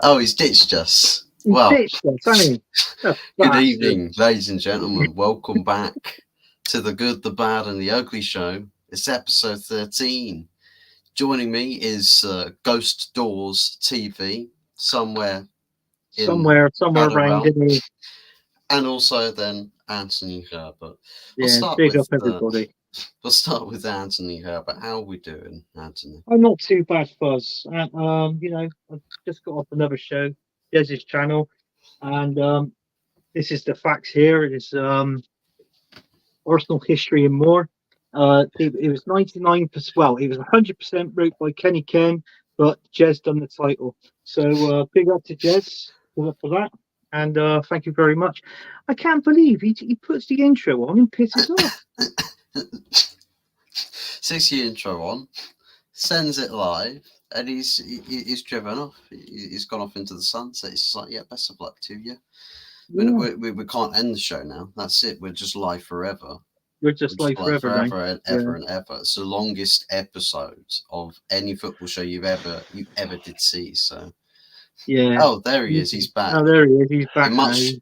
Oh, he's ditched us. He's Well, ditched us, hasn't he? good evening, ladies and gentlemen. Welcome back to the Good, the Bad, and the Ugly show. It's episode 13. Joining me is Ghost Doors TV, somewhere around in. And also then Anthony Herbert. Big up everybody. We'll start with Anthony Herbert. How are we doing, Anthony? I'm not too bad, Fuzz. I've just got off another show, Jez's channel, and this is the facts here. It is Arsenal history and more. It was 99%. Well, it was 100% wrote by Kenny Ken, but Jez done the title. So big up to Jez for that. And thank you very much. I can't believe he puts the intro on and pisses off. 60 intro on, sends it live, and he's driven off. He's gone off into the sunset. It's just like, yeah, best of luck to you. Yeah. We can't end the show now. That's it. We're just live forever. We're just live forever and ever and ever. It's the longest episode of any football show you ever did see. So. Yeah. Oh, there he is. He's back. Oh, there he is. He's back. Much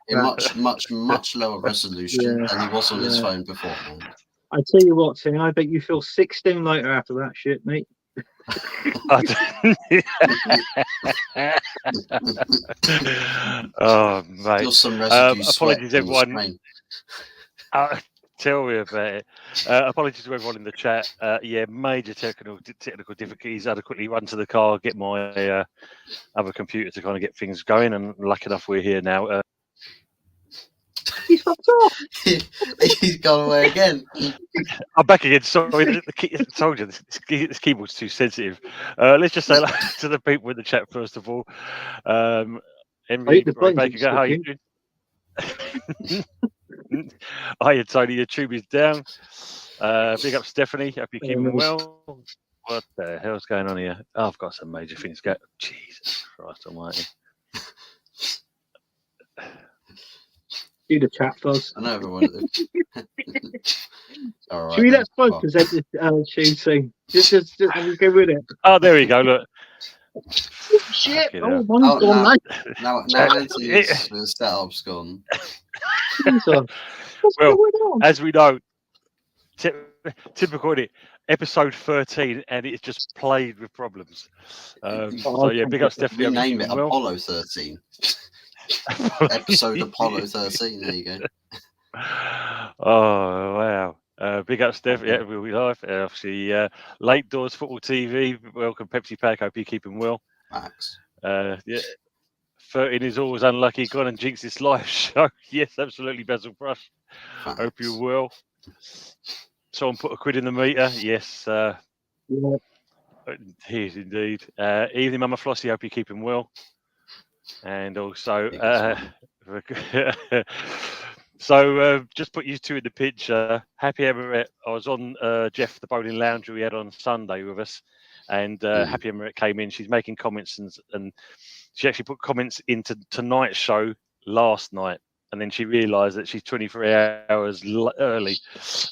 lower resolution than he was on his phone beforehand. I tell you what, Tim, I bet you feel 6 stone lighter after that shit, mate. Oh, mate. Still some residue apologies, everyone. Tell me about it. Apologies to everyone in the chat. Major technical difficulties. I had to quickly run to the car, get my other computer to kind of get things going, and lucky enough we're here now. He's fucked off. He's gone away again. I'm back again. Sorry, I told you this keyboard's too sensitive. Let's just say to the people in the chat first of all. Henry, Baker, how are you doing? Hiya, Tony. Your tube is down. Big up, Stephanie. Hope you're keeping well. What the hell's going on here? Oh, I've got some major things going. Jesus Christ Almighty. Do the chat, Fuzz. I know everyone. All right. Should we let Fuzz present this show soon? Just go with it. Oh, there we go. Look. Shit! Oh, mine's gone now Anthony's setup's gone. Well, as we know, typical it. Episode 13, and it's just played with problems. Big up Stephanie. Name it Apollo 13. Episode Apollo 13. There you go. Oh wow! Big up Steph. Yeah, we'll be live. Obviously, Late Doors Football TV. Welcome, Pepsi Pack. Hope you're keeping well. Max. 13 is always unlucky. Gone and jinx this live show. Yes, absolutely, Basil Brush. Facts. Hope you're well. Someone put a quid in the meter. Yes. Here's indeed. Evening, Mama Flossie. Hope you're keeping well. And also, just put you two in the pitch. Happy Herbert. I was on Jeff, the bowling lounge we had on Sunday with us, and Happy Herbert came in. She's making comments, and she actually put comments into tonight's show last night, and then she realised that she's 23 hours early,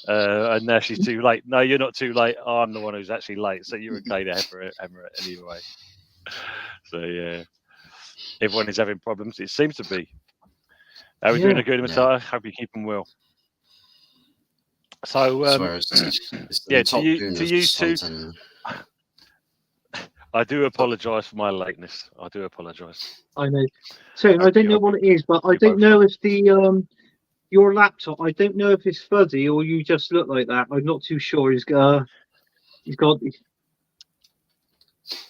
and now she's too late. No, you're not too late. I'm the one who's actually late, so you're okay to Herbert anyway. So yeah. Everyone is having problems. It seems to be. We're doing a good Matata. Hope you're keeping well. So, to you two, I do apologise for my lateness. I do apologise. I know. So I don't know what it is, but I don't know if the your laptop. I don't know if it's fuzzy or you just look like that. I'm not too sure. He's got.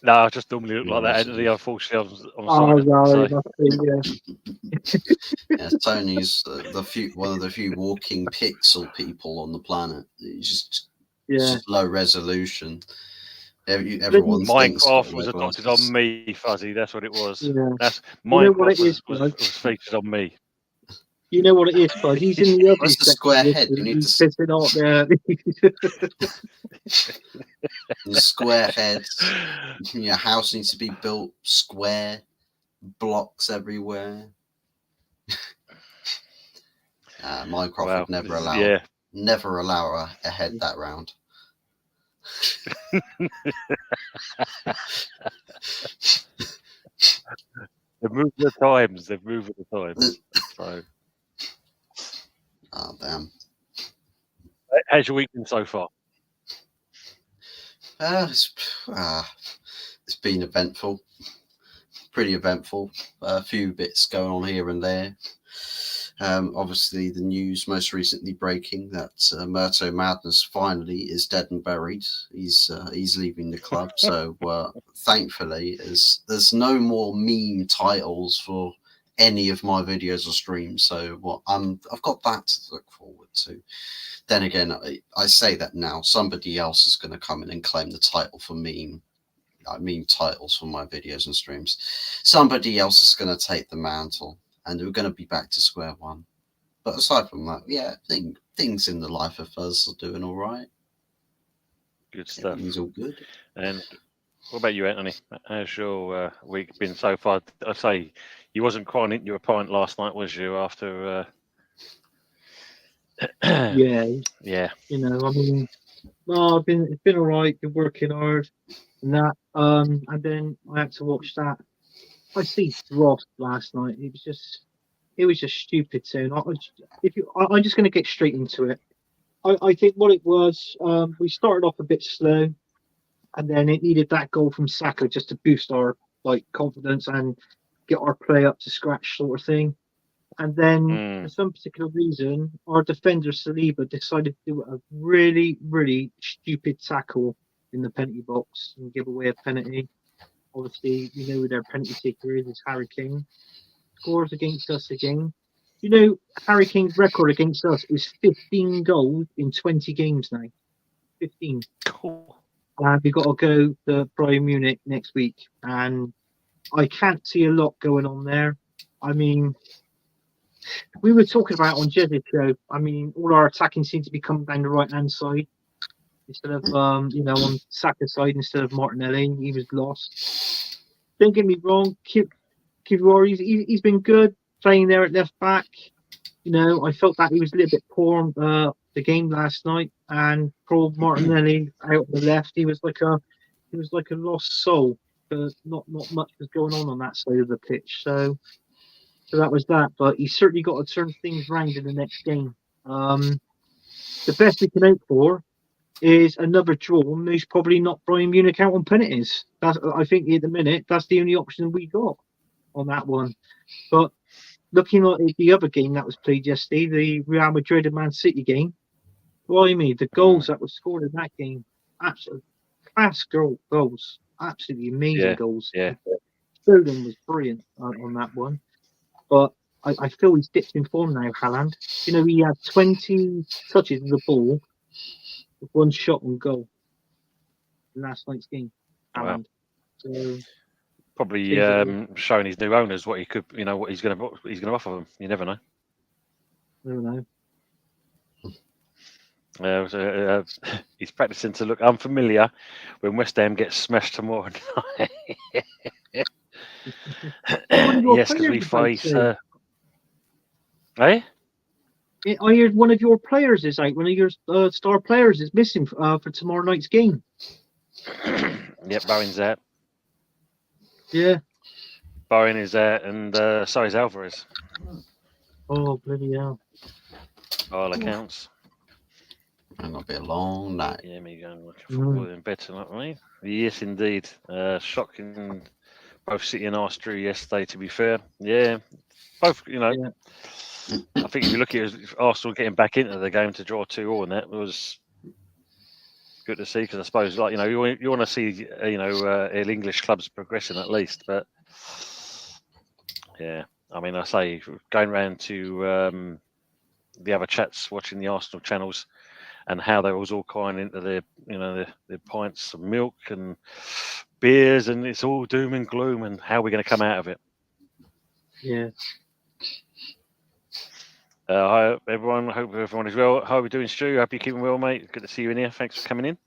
No, I just normally look like that. Anthony, unfortunately, Tony's one of the few walking pixel people on the planet. It's just low resolution. Everyone Minecraft was adopted on me, Fuzzy. That's what it was. Yeah. That's Minecraft was featured on me. You know what it is, bud. He's in the ugly section. Square head. You need to pissing out there. The square head. Your house needs to be built square. Blocks everywhere. Minecraft would never allow a head that round. They've moved the times. They've moved the times. So, Oh, damn. how's your week been so far? It's been eventful. Pretty eventful. A few bits going on here and there. Obviously, the news most recently breaking that Murto Madness finally is dead and buried. He's leaving the club. So thankfully, there's no more meme titles for any of my videos or streams. So I've got that to look forward to. Then again, I say that now. Somebody else is going to come in and claim the title for meme titles for my videos and streams. Somebody else is going to take the mantle, and we're going to be back to square one. But aside from that, yeah, things in the life of Fuzz are doing all right. Good stuff. Everything's all good. And what about you, Anthony? How's your week been so far? I'd say you wasn't crying into your pint last night, was you? After Yeah. Yeah. You know, I mean, no, it's been all right. Been working hard and that. And then I had to watch that. I see Ross last night. It was just stupid. Too. I'm just going to get straight into it. I think what it was, we started off a bit slow, and then it needed that goal from Saka just to boost our confidence and get our play up to scratch, sort of thing. And then for some particular reason, our defender Saliba decided to do a really, really stupid tackle in the penalty box and give away a penalty. Obviously, you know who their penalty taker is Harry Kane. Scores against us again. You know, Harry Kane's record against us is 15 goals in 20 games now. 15. Cool. And we've got to go to Bayern Munich next week. And I can't see a lot going on there. I mean, we were talking about on Jez's show. I mean, all our attacking seems to be coming down the right-hand side instead of, on Saka's side instead of Martinelli. He was lost. Don't get me wrong. Kivior, he's been good playing there at left back. You know, I felt that he was a little bit poor on the game last night, and poor Martinelli out on the left. He was like a lost soul. Not much was going on that side of the pitch. So that was that. But he's certainly got to turn things around in the next game. The best we can hope for is another draw, and most probably not Bayern Munich out on penalties. I think at the minute that's the only option we got on that one. But looking at the other game that was played yesterday, the Real Madrid and Man City game, blimey, the goals that were scored in that game, absolutely class goals, absolutely amazing goals. Yeah. Foden was brilliant on that one. But I feel he's dipped in form now, Haaland. You know, he had 20 touches of the ball with one shot on goal in last night's game. Haaland. Wow. So, probably showing his new owners what he could, what he's going to offer them. You never know. Never know. He's practicing to look unfamiliar when West Ham gets smashed tomorrow night. Yes, because we face. I heard one of your players is out. One of your star players is missing for tomorrow night's game. Yep, Bowen's out. Yeah. Bowen is out, and so is Alvarez. Oh, bloody hell. All accounts. And it'll be a long night. Yeah, me going watching football in bed tonight, right? Yes, indeed. Shocking. Both City and Arsenal drew yesterday, to be fair. Yeah. Both, Yeah. I think if you look at Arsenal getting back into the game to draw 2-2, and that was good to see, because I suppose, you want to see, English clubs progressing at least. But yeah, I mean, I say going around to the other chats, watching the Arsenal channels, and how they was all crying into their pints of milk and beers, and it's all doom and gloom, and how we're going to come out of it. Yeah. Hi everyone. Hope everyone is well. How are we doing, Stu? Hope you're keeping well, mate. Good to see you in here. Thanks for coming in.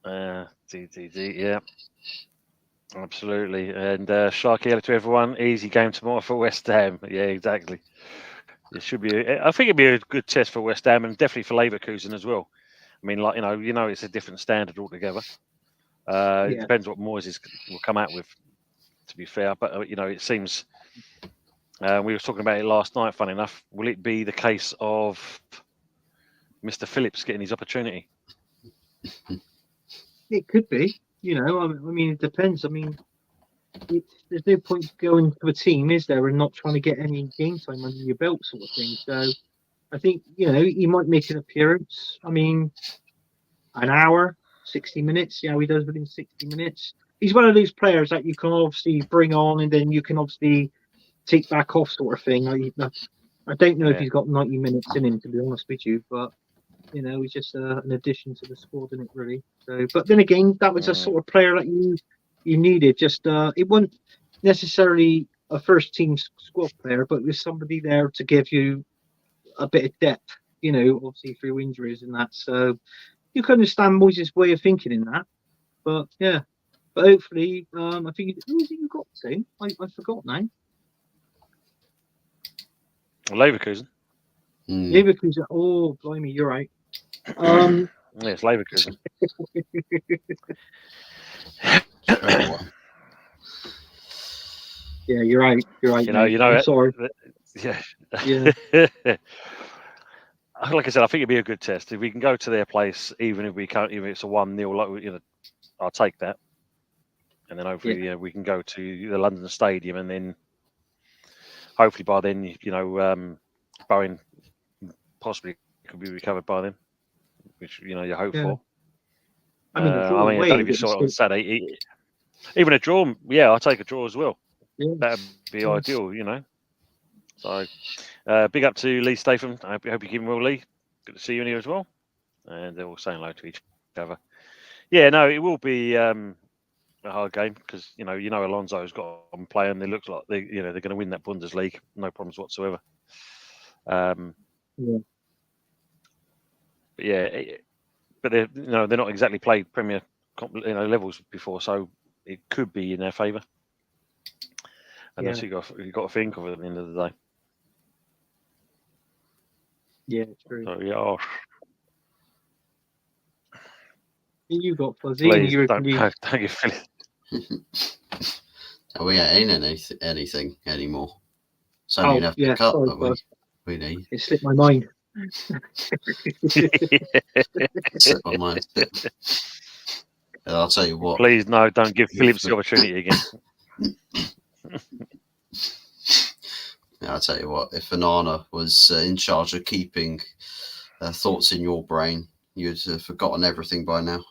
Yeah, absolutely. And Sharky, hello to everyone. Easy game tomorrow for West Ham. Yeah, exactly. It should be. I think it'd be a good test for West Ham, and definitely for Leverkusen as well. I mean, it's a different standard altogether. It depends what Moyes will come out with. to be fair. But it seems we were talking about it last night. Funny enough, will it be the case of Mr. Phillips getting his opportunity? It could be. I mean, it depends. I mean, there's no point going to a team, is there, and not trying to get any game time under your belt, sort of thing. So I think he might make an appearance. I mean, an hour, 60 minutes. Yeah, he does within 60 minutes. He's one of those players that you can obviously bring on, and then you can obviously take back off, sort of thing. I don't know if he's got 90 minutes in him, to be honest with you, but he's just an addition to the squad, isn't it, really? So, but then again, that was a sort of player that you needed. Just it wasn't necessarily a first team squad player, but there's somebody there to give you a bit of depth. Obviously through injuries and that. So you can understand Moyes' way of thinking in that. But yeah, but hopefully, I think who is it you got to? I forgot now. Leverkusen. Leverkusen. Oh, blimey, you're right. Yeah, it's Leverkusen. Yeah, you're right. You're right. I'm sorry. Yeah. Yeah. Like I said, I think it'd be a good test if we can go to their place, even if we can't. Even if it's a 1-0, I'll take that. And then hopefully, we can go to the London Stadium, and then hopefully by then, Bowen possibly could be recovered by then, which you hope for. I mean, I don't know if you saw it on Saturday. Even a draw, I'll take a draw as well. Yeah. That'd be ideal, So, big up to Lee Statham. I hope you're keeping well, Lee. Good to see you in here as well. And they're all saying hello to each other. Yeah, no, it will be a hard game because Alonso's got on playing. They look like they're going to win that Bundesliga, no problems whatsoever. But they're not exactly played Premier levels before, so it could be in their favour. And that's what you've got to think of at the end of the day. Yeah, true. So, You got Fuzzy. Please don't get Phillips. We ain't in anything anymore. It's only enough to cut, but we need. It slipped my mind. Slipped my mind. And I'll tell you what. Please, no, don't give Phillips the opportunity again. I'll tell you what. If Onana was in charge of keeping thoughts in your brain, you'd have forgotten everything by now.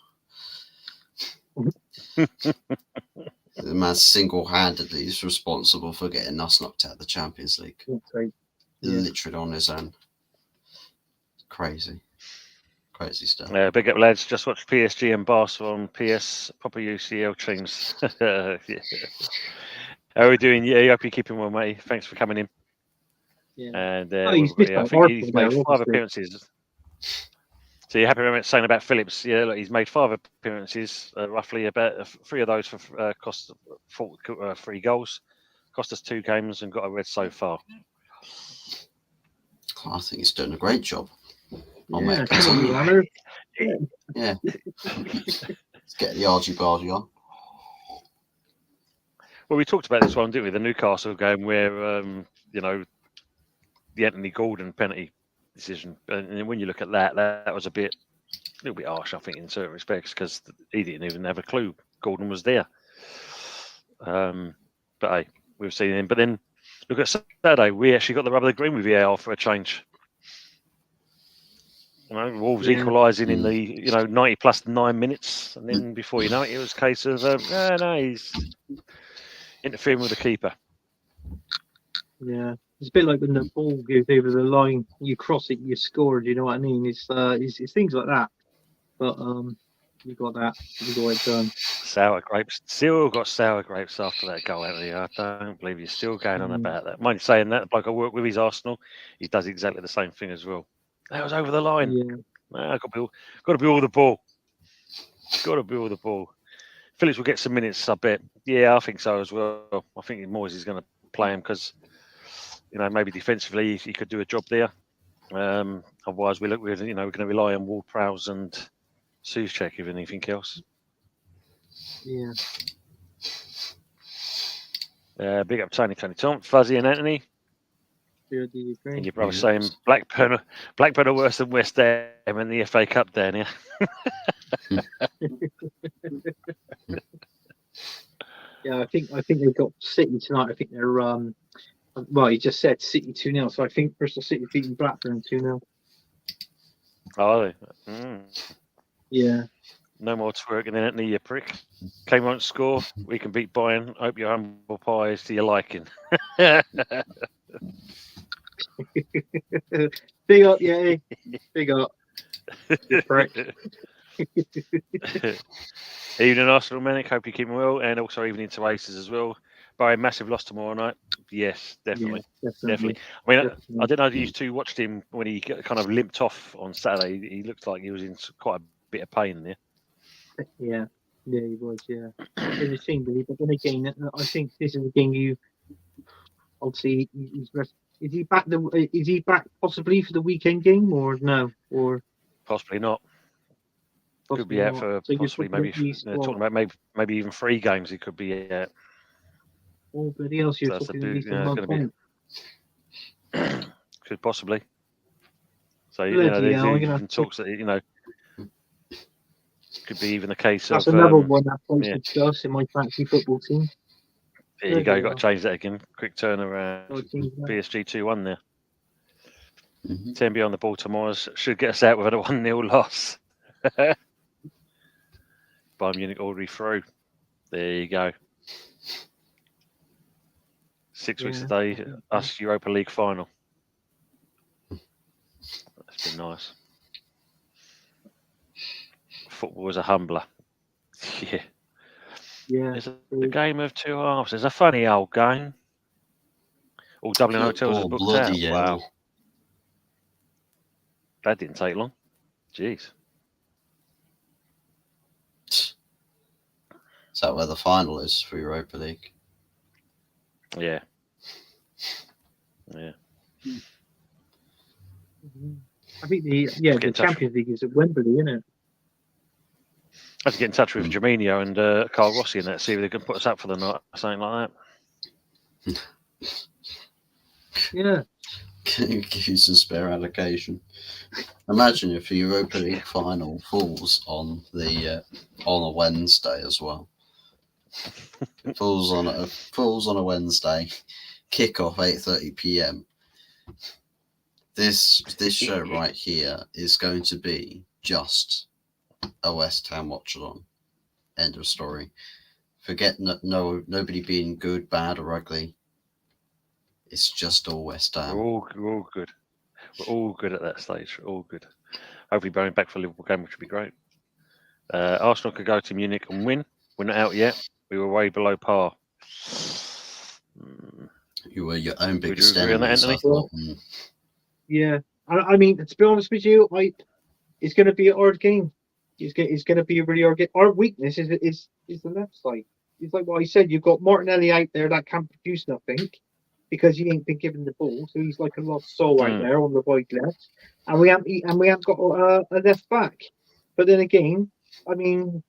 The man single-handedly is responsible for getting us knocked out of the Champions League. Literally on his own. Crazy stuff. Big up, lads. Just watched PSG and Barca on PS proper UCL teams. How are we doing? Yeah, I hope you're keeping well, mate. Thanks for coming in. Yeah. And I think he's made 5 appearances. So you're happy with saying about Phillips? Yeah, look, he's made 5 appearances, roughly about 3 of those for cost 3 goals, cost us 2 games, and got a red so far. I think he's doing a great job. Yeah. Let's get the argy-bargy on. Well, we talked about this one, didn't we? The Newcastle game where, the Anthony Gordon penalty decision. And when you look at that was a little bit harsh, I think, in certain respects, because he didn't even have a clue Gordon was there. But hey, we've seen him. But then look at Saturday, we actually got the rub of the green with VAR for a change. Wolves equalising in the 90 plus 9 minutes, and then before you know it, it was a case of he's interfering with the keeper. Yeah, it's a bit like when the ball goes over the line, you cross it, you score. Do you know what I mean? It's things like that. But you got it done. Sour grapes. Still got sour grapes after that goal, haven't you? I don't believe you're still going on about that. Mind saying that, like I work with his Arsenal, he does exactly the same thing as well. That was over the line. Yeah. Got to be all the ball. Got to be all the ball. Phillips will get some minutes, I bet. Yeah, I think so as well. I think Moyes is going to play him because, maybe defensively he could do a job there. Otherwise, we're going to rely on Ward-Prowse and Souček if anything else. Yeah. Big up Tony Tom, Fuzzy and Anthony. Do you agree? And your brother saying Blackburn are worse than West Ham in the FA Cup down here. Yeah, I think they've got City tonight. I think they're well, you just said City 2-0, so I think Bristol City beating Blackburn 2-0. Oh, mm. Yeah. No more twerking in Anthony, you prick. Came won't score. We can beat Bayern. Hope your humble pie is to your liking. Big up, yeah. Big up. You prick. Evening, Arsenal Manic. Hope you're keeping well, and also evening to Aces as well. Barry, massive loss tomorrow night. Yes, definitely. Yeah, definitely. I mean, Definitely. I didn't know you two watched him when he kind of limped off on Saturday. He looked like he was in quite a bit of pain there. Yeah, he was. Yeah, it was a shame, really. But then again, I think this is a game you. Obviously, he's is he back? Is he back possibly for the weekend game or no? Or possibly not. Could be out for so possibly maybe talking about maybe even 3 games. He could be out. Oh, bloody else! You're So talking at least a month on. Could possibly. So Bloody there's even talks that could be even the case that's of. Another one that plays with Gus in my fantasy football team. There you go. Got to change that again. Quick turnaround. PSG 2-1 there. 10 beyond the Baltimore's should get us out with a 1-0 loss. Bayern Munich already through. There you go. 6 weeks today, us Europa League final. That's been nice. Football is a humbler. Yeah. Yeah. It's a game of 2 halves. It's a funny old game. All Dublin hotels are booked out. Wow. That didn't take long. Jeez. Is that where the final is for Europa League? Yeah. Yeah. I think the Champions League is at Wembley, isn't it? I have to get in touch with Jaminho and Carl Rossi and that, see if they can put us up for the night or something like that. Yeah. Give you some spare allocation. Imagine if the Europa League final falls on a Wednesday as well. It falls on a Wednesday. Kickoff 8:30 p.m. This show right here is going to be just a West Ham watch-along. End of story. Forget nobody being good, bad, or ugly. It's just all West Ham. We're all good. We're all good at that stage. We're all good. Hopefully, going back for a Liverpool game, which would be great. Arsenal could go to Munich and win. We're not out yet. We were way below par. You were your own biggest enemy. I thought. Yeah, I mean, to be honest with you, it's going to be a hard game. It's going to be a really hard game. Our weakness is the left side. It's like what I said. You've got Martinelli out there that can't produce nothing because he ain't been given the ball, so he's like a lost soul out there on the wide left. And we haven't got a left back. But then again, I mean,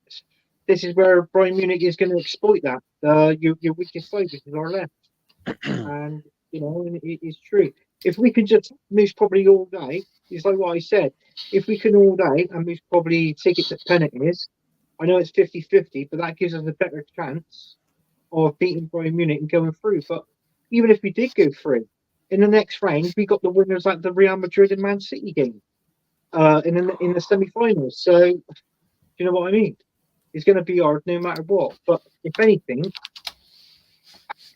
this is where Bayern Munich is going to exploit that. Your weakest side, which is our left. And it's true. If we can just move probably all day, it's like what I said. If we can all day and move probably take it to penalties, I know it's 50-50, but that gives us a better chance of beating Bayern Munich and going through. But even if we did go through, in the next round, we got the winners like the Real Madrid and Man City game in the semi-finals. So, you know what I mean? It's going to be hard no matter what. But if anything,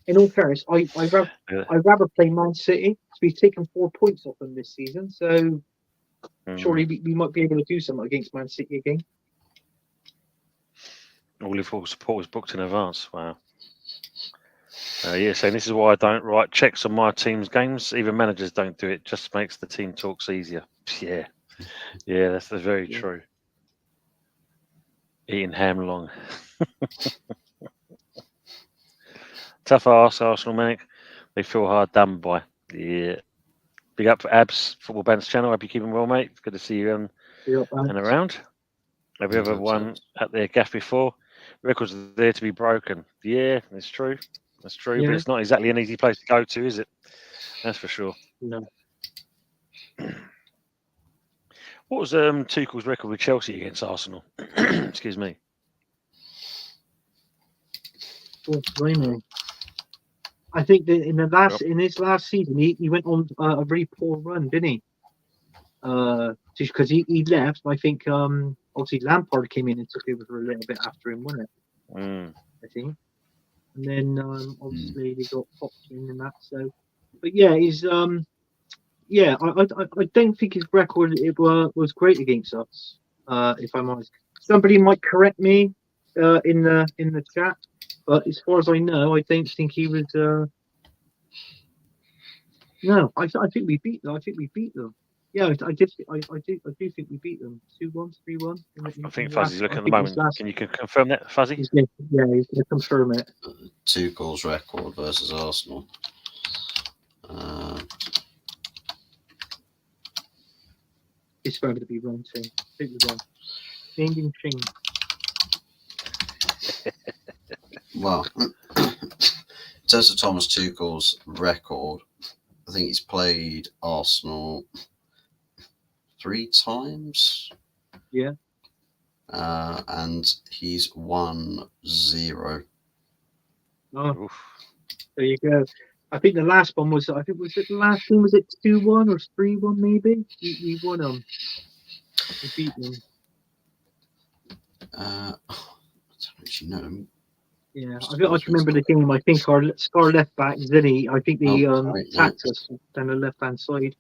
in all fairness, I'd rather play Man City because we've taken 4 points off them this season. So surely we might be able to do something against Man City again. All Liverpool support is booked in advance. Wow. So this is why I don't write checks on my team's games. Even managers don't do it. Just makes the team talks easier. Yeah, that's very true. Eating ham long. Tough arse, Arsenal, mate. They feel hard done by. Yeah. Big up for Abs, Football Band's channel. Hope you're keeping well, mate. It's good to see you and around. Have you ever won at their gaff before? Records are there to be broken. Yeah, it's true. That's true, Yeah. but it's not exactly an easy place to go to, is it? That's for sure. No. What was Tuchel's record with Chelsea against Arsenal? Excuse me. Oh, blimey. I think that in his last season, he went on a very poor run, didn't he? Just because he left. I think obviously Lampard came in and took over for a little bit after him, wasn't it? I think. And then obviously they got popped in and that. So, but yeah, he's yeah. I don't think his record was great against us. If I'm honest, somebody might correct me in the chat. But as far as I know, I don't think he was. No, I think we beat them. I think we beat them. Yeah, I do think we beat them 2-1, 3-1. I think Fuzzy's looking at the moment. Can you confirm that, Fuzzy? He's going to confirm it. Tuchel's record versus Arsenal. It's going to be wrong too. I think we're wrong. Ding, ding, ding. Well, in terms of Thomas Tuchel's record, I think he's played Arsenal 3 times. Yeah. And he's won 0. Oh, there you go. I think the last one was. I think was it the last one? Was it 2-1 or 3-1? Maybe we won them. We beat them. I don't actually know. Yeah, I can remember the game. I think our left back Zinny. I think they attacked us down the left hand side.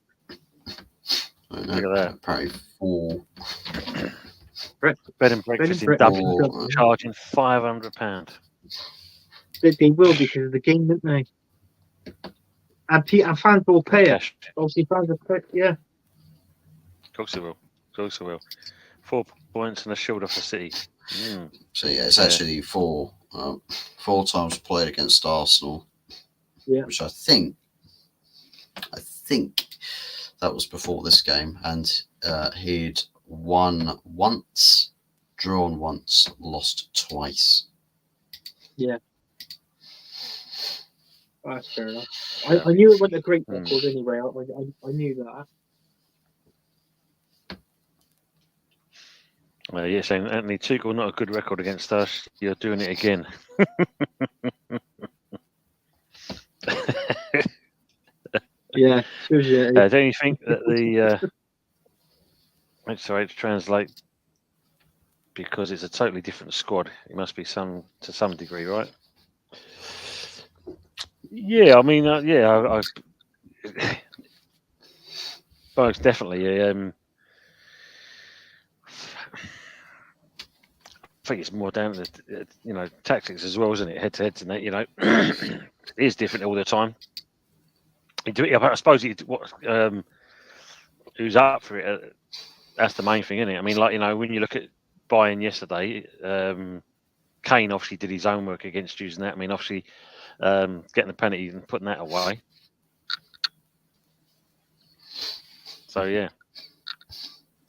Look at that. Apparently 4. Bed and breakfast in Dublin charging £500. They will because of the game, didn't they? And fans will pay it. Obviously, fans will pay. Yeah. Of course they will. 4 points and a shield off the City. So yeah, it's actually 4 times played against Arsenal. Yeah. Which I think that was before this game, and he'd won once, drawn once, lost twice. Yeah. That's fair enough. I knew it wasn't a great record anyway. I knew that. You're saying Anthony Tuchel, not a good record against us. You're doing it again. Yeah. Don't you think that the sorry to translate, because it's a totally different squad. It must be to some degree, right? Yeah, I mean, I most definitely. I think it's more down to tactics as well, isn't it? Head to head, and that it is different all the time. I suppose who's up for it? That's the main thing, isn't it? I mean, when you look at Bayern yesterday, Kane obviously did his own work against using that. I mean, obviously getting the penalty and putting that away. So yeah.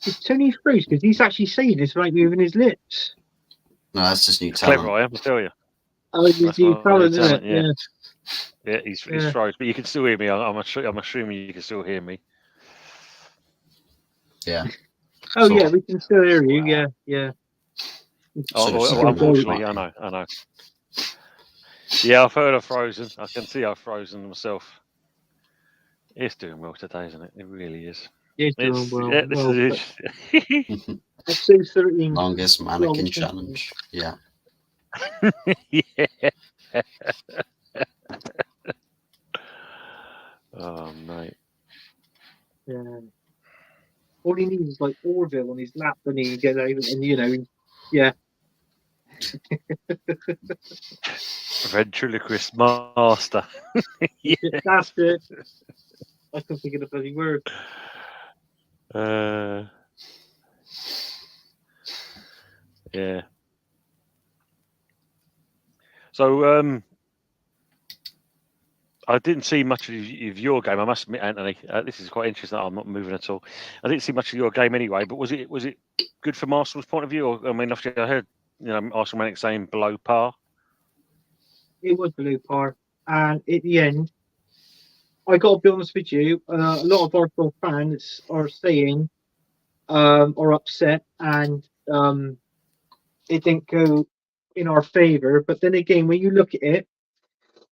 Is Tony froze because he's actually saying this right moving his lips? No, that's just new talent. Clever, I am, I tell you. Oh, it's new talent, isn't it? Yeah, he's froze, but you can still hear me. I'm assuming you can still hear me. Yeah. Oh yeah, we can still hear you. Yeah. Unfortunately, I know. Yeah, I've heard I've frozen. I can see I've frozen myself. It's doing well today, isn't it? It really is. It's doing well. Yeah, this is it. Episode 13. Longest mannequin challenge. Yeah. Yeah. Oh, mate. Yeah. All he needs is like Orville on his lap, and he get over, and yeah. Ventriloquist master. Yeah. That's it. I can't think of the bloody word. Yeah. So I didn't see much of your game. I must admit, Anthony, this is quite interesting. I'm not moving at all. I didn't see much of your game anyway. But was it good from Arsenal's point of view? Or, I mean, obviously, I heard Arsenal saying below par. It was below par. And at the end, I got to be honest with you, a lot of Arsenal fans are saying, are upset, and it didn't go in our favour. But then again, when you look at it,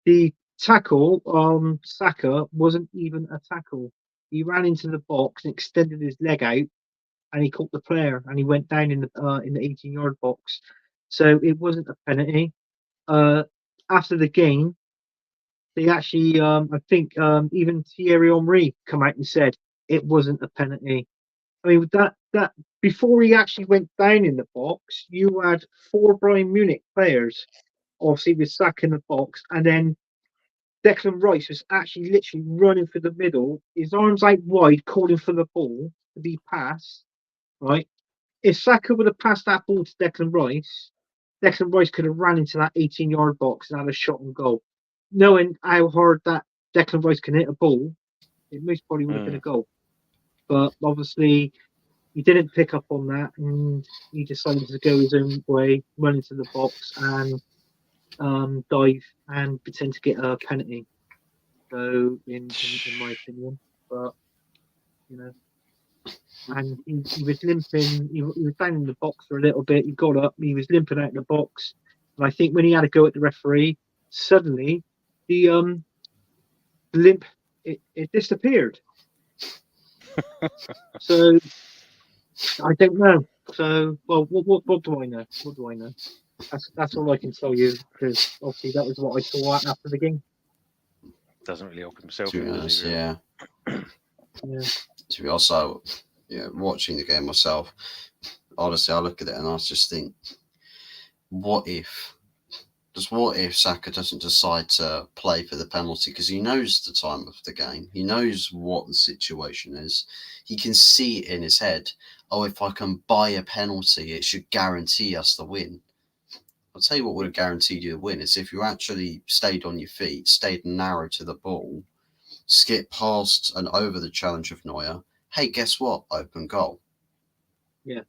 the tackle on Saka wasn't even a tackle. He ran into the box and extended his leg out, and he caught the player, and he went down in the 18-yard box. So it wasn't a penalty. After the game, they actually, I think, even Thierry Henry come out and said it wasn't a penalty. I mean, that before he actually went down in the box, you had 4 Bayern Munich players, obviously with Saka in the box, and then Declan Rice was actually literally running for the middle, his arms out wide, calling for the ball to be passed. Right? If Saka would have passed that ball to Declan Rice could have ran into that 18-yard box and had a shot on goal. Knowing how hard that Declan Rice can hit a ball, it most probably would have been a goal. But obviously, he didn't pick up on that, and he decided to go his own way, run into the box, and dive and pretend to get a penalty. So, in my opinion, but you know, and he was limping. He was down in the box for a little bit. He got up. He was limping out of the box, and I think when he had to go at the referee, suddenly the limp it disappeared. So I don't know. So well, what do I know? What do I know? That's all I can tell you, because obviously that was what I saw after the game. Doesn't really help himself. To be honest, really? Yeah. To be also, watching the game myself, honestly, I look at it and I just think, what if Saka doesn't decide to play for the penalty, because he knows the time of the game, he knows what the situation is, he can see it in his head. Oh, if I can buy a penalty, it should guarantee us the win. I'll tell you what would have guaranteed you the win is if you actually stayed on your feet, stayed narrow to the ball, skip past and over the challenge of Neuer. Hey, guess what? Open goal. Yeah.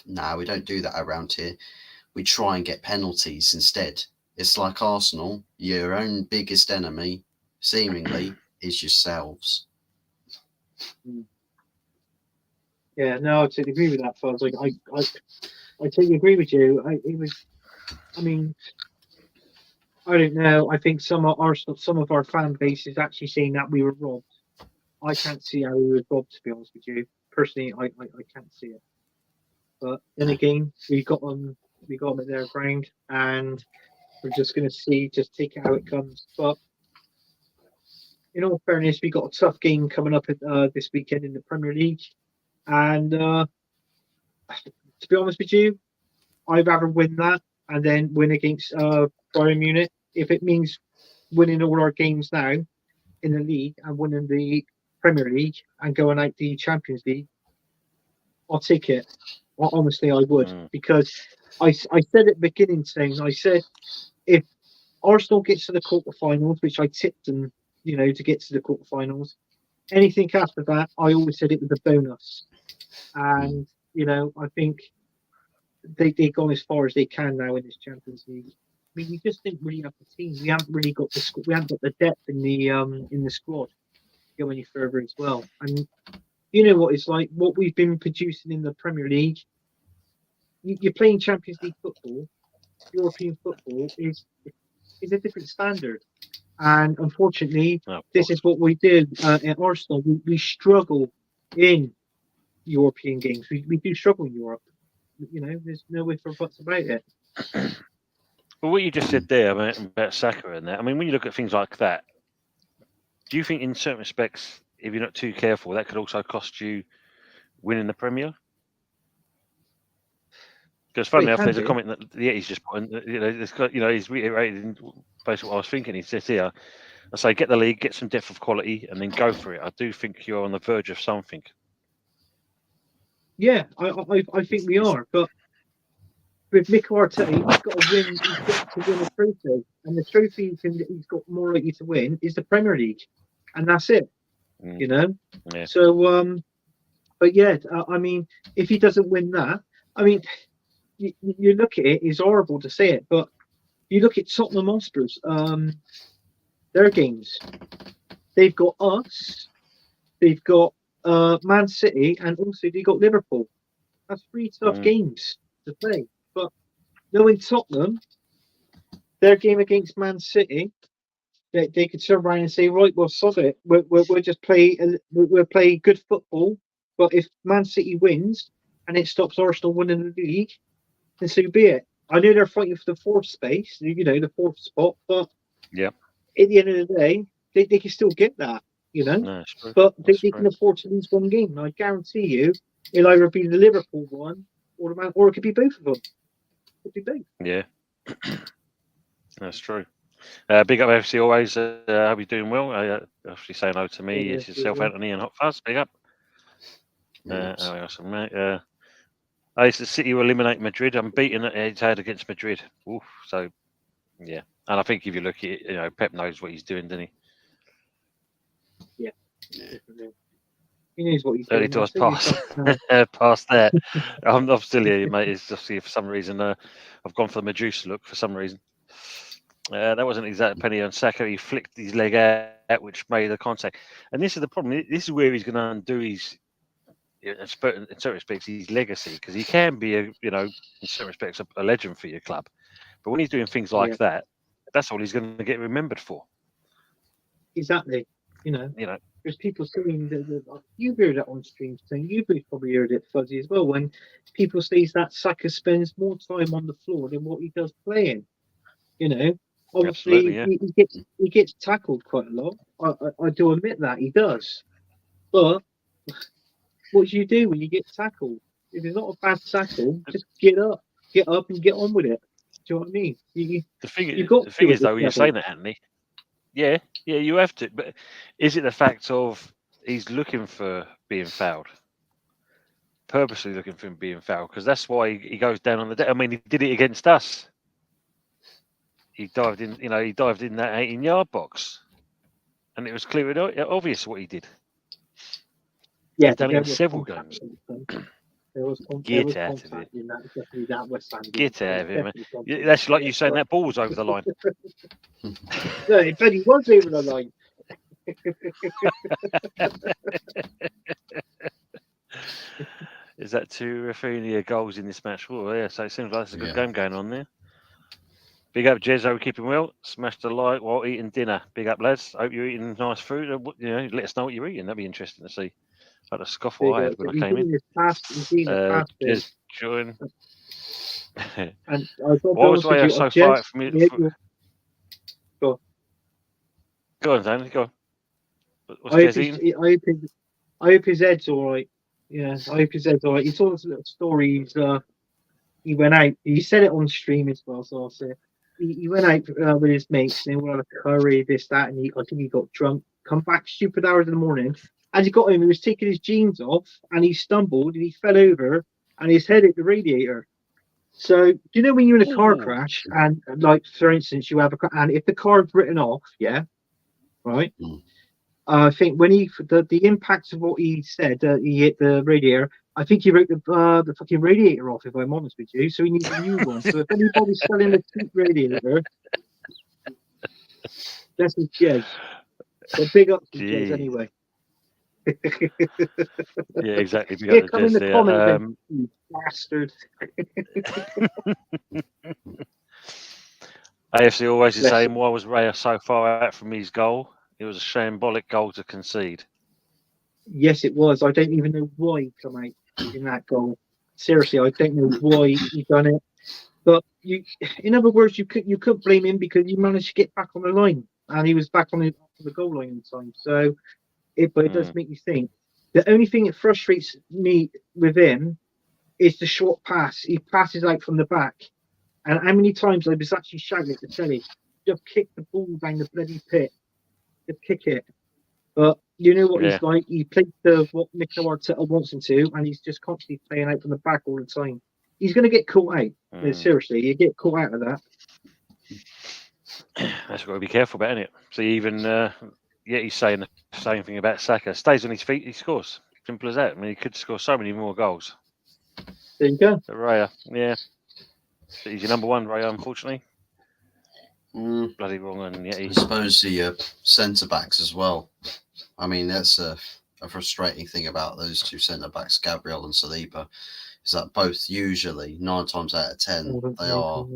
No, we don't do that around here. We try and get penalties instead. It's like Arsenal. Your own biggest enemy, seemingly, is yourselves. Yeah, no, I totally agree with that, Fuzz. Like, I totally agree with you. I don't know. I think some of our fan base is actually saying that we were robbed. I can't see how we were robbed, to be honest with you. Personally, I can't see it. But then again, we got them at their ground, and we're just going to just take it how it comes. But in all fairness, we got a tough game coming up this weekend in the Premier League, and to be honest with you, I'd rather win that and then win against Bayern Munich. If it means winning all our games now in the league and winning the Premier League and going out the Champions League, I'll take it. Honestly, I would, because I said at the beginning, I said if Arsenal gets to the quarterfinals, which I tipped them, to get to the quarterfinals, anything after that, I always said it was a bonus. And I think they've gone as far as they can now in this Champions League. I mean, we just didn't really have the team. We haven't really got we haven't got the depth in the squad to go any further as well. And you know what it's like. What we've been producing in the Premier League, you're playing Champions League football. European football is a different standard. And unfortunately, this is what we did at Arsenal. We struggle in European games. We do struggle in Europe. There's no ifs or buts about it. Well, what you just said there about Saka and that, I mean, when you look at things like that, do you think in certain respects, if you're not too careful, that could also cost you winning the Premier? Because funny enough, there's a comment that he's just put in, he's reiterated basically what I was thinking. He says here, I say, get the league, get some depth of quality, and then go for it. I do think you're on the verge of something. Yeah, I think we are, but with Mikel Arteta, he's got to win. He's got to win a trophy, and the trophy he's got more likely to win is the Premier League, and that's it. Yeah. So, but yeah, I mean, if he doesn't win that, I mean, you look at it, it's horrible to say it, but You look at Tottenham Hotspur's, their games. They've got us, they've got Man City, and also they've got Liverpool. That's 3 tough games to play. But knowing Tottenham, their game against Man City, they could turn around and say, right, well, sod it. We'll just we'll play good football. But if Man City wins and it stops Arsenal winning the league, then so be it. I know they're fighting for the 4th space, the 4th spot, but at the end of the day, they can still get that, No, but they can afford to lose one game. And I guarantee you, it'll either be the Liverpool one or it could be both of them. It could be both. Yeah, that's true. Big up FC always. Hope you're doing well. Obviously saying hello to me. It's yourself, Anthony, and HotFuzz. Big up. Awesome, mate. The City will eliminate Madrid. I'm beating it head-to-head against Madrid. Oof, so, yeah. And I think if you look at it, Pep knows what he's doing, doesn't he? Yeah. He knows what he's Early doing. doors past that. I'm still here, mate. It's just for some reason I've gone for the Medusa look for some reason. That wasn't exact penny on Saka. He flicked his leg out, which made the contact. And this is the problem. This is where he's going to undo his, in certain respects, his legacy, because he can be in certain respects, a legend for your club. But when he's doing things like that, that's all he's going to get remembered for. Exactly. There's people saying that you heard it on stream, saying you've probably heard it, Fuzzy, as well. When people say that Saka spends more time on the floor than what he does playing. Obviously he gets tackled quite a lot. I do admit that he does. But what do you do when you get tackled? If it's not a bad tackle, just get up and get on with it. Do you know what I mean? The thing is, though, you're saying that, Anthony. Yeah, you have to. But is it the fact of he's looking for being fouled? Purposely looking for him being fouled? Because that's why he goes down on the deck. I mean, he did it against us. He dived in, that 18-yard box. And it was clear and obvious what he did. Yeah, he's done it in several games. Get out of it. Get out of it, man. That's like you saying that ball was over the line. No, but he was over the line. Is that 2 Rafinha goals in this match? Oh, yeah, so it seems like there's a good game going on there. Big up, Jezzo, keeping well. Smash the like while eating dinner. Big up, lads. Hope you're eating nice food. Let us know what you're eating. That'd be interesting to see. Like the scuffle I had when I came in. Just join. And what was way so far from me? Go on, Dan. Go on. What's I hope his head's all right. Yeah, I hope his head's all right. He told us a little story. He went out. He said it on stream as well, so I'll say it. He went out with his mates, and they were having a curry, this, that, and I think he got drunk. Come back stupid hours in the morning. As he got home, he was taking his jeans off, and he stumbled, and he fell over, and his head hit the radiator. So, do you know when you're in a car crash, and like for instance, you have and if the car's written off, right? I think when the impact of what he said, he hit the radiator. I think he wrote the fucking radiator off, if I'm honest with you. So he needs a new one. So if anybody's selling a cheap radiator, that's his Jez. So big up to Jez anyway. Yeah, exactly. Big up come in the comments, you bastard. AFC always the same. Why was Raya so far out from his goal? It was a shambolic goal to concede. Yes, it was. I don't even know why he come out in that goal. Seriously, I don't know why he done it. But in other words, you couldn't blame him because he managed to get back on the line, and he was back on the goal line in time. So, it does make you think. The only thing that frustrates me with him is the short pass. He passes out from the back, and how many times I was actually shouting at the telly, just kick the ball down the bloody pit, just kick it. But you know what he's like. He plays to what Mikel Arteta wants him to, and he's just constantly playing out from the back all the time. He's going to get caught out. No, seriously, you get caught out of that. That's got to be careful about, isn't it? So even he's saying the same thing about Saka. Stays on his feet, he scores. Simple as that. I mean, he could score so many more goals. There you go. So Raya, he's your number one, Raya, unfortunately. bloody wrong. And yet I he, suppose the centre backs as well. I mean, that's a frustrating thing about those two centre backs, Gabriel and Saliba, is that both usually 9 times out of 10 they are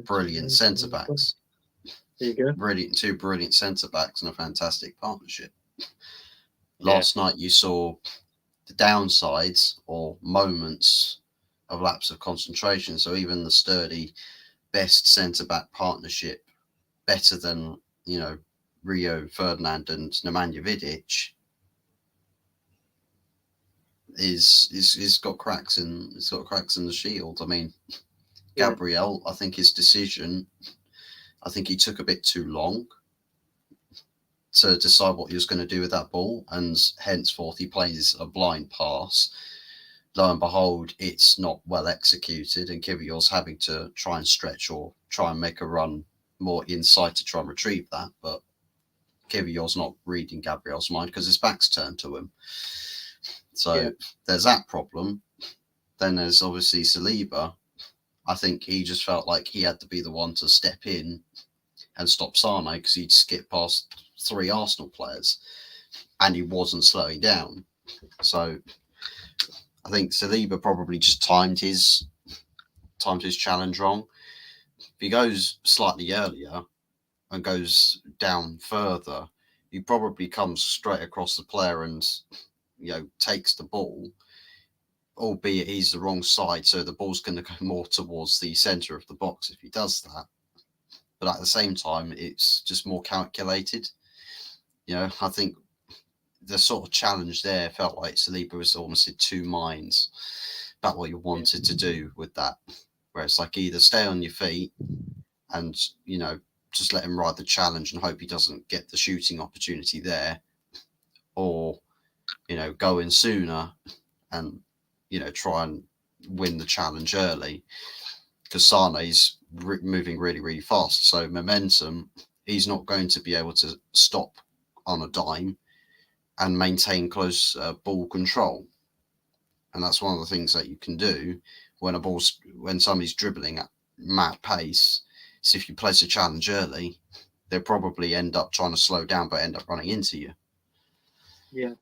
brilliant centre backs. There you go. Two brilliant centre backs and a fantastic partnership. Last night you saw the downsides or moments of lapse of concentration. So even the sturdy best centre back partnership, better than Rio Ferdinand and Nemanja Vidic, is got cracks in the shield. I mean, Gabriel, I think his decision, I think he took a bit too long to decide what he was going to do with that ball, and henceforth he plays a blind pass. Lo and behold, it's not well executed, and Kivior's having to try and stretch or try and make a run more inside to try and retrieve that. But Kivior's not reading Gabriel's mind because his back's turned to him. So there's that problem. Then there's obviously Saliba. I think he just felt like he had to be the one to step in and stop Sane because he'd skipped past 3 Arsenal players and he wasn't slowing down. So I think Saliba probably just timed his challenge wrong. If he goes slightly earlier and goes down further, he probably comes straight across the player and takes the ball, albeit he's the wrong side, so the ball's going to go more towards the centre of the box if he does that. But at the same time, it's just more calculated. I think the sort of challenge there felt like Saliba was almost in 2 minds about what he wanted to do with that. Where it's like either stay on your feet and, just let him ride the challenge and hope he doesn't get the shooting opportunity there, or, go in sooner and, try and win the challenge early. Because Sane's moving really, really fast. So momentum, he's not going to be able to stop on a dime and maintain close ball control. And that's one of the things that you can do when somebody's dribbling at mad pace. So if you place a challenge early, they'll probably end up trying to slow down, but end up running into you. Yeah.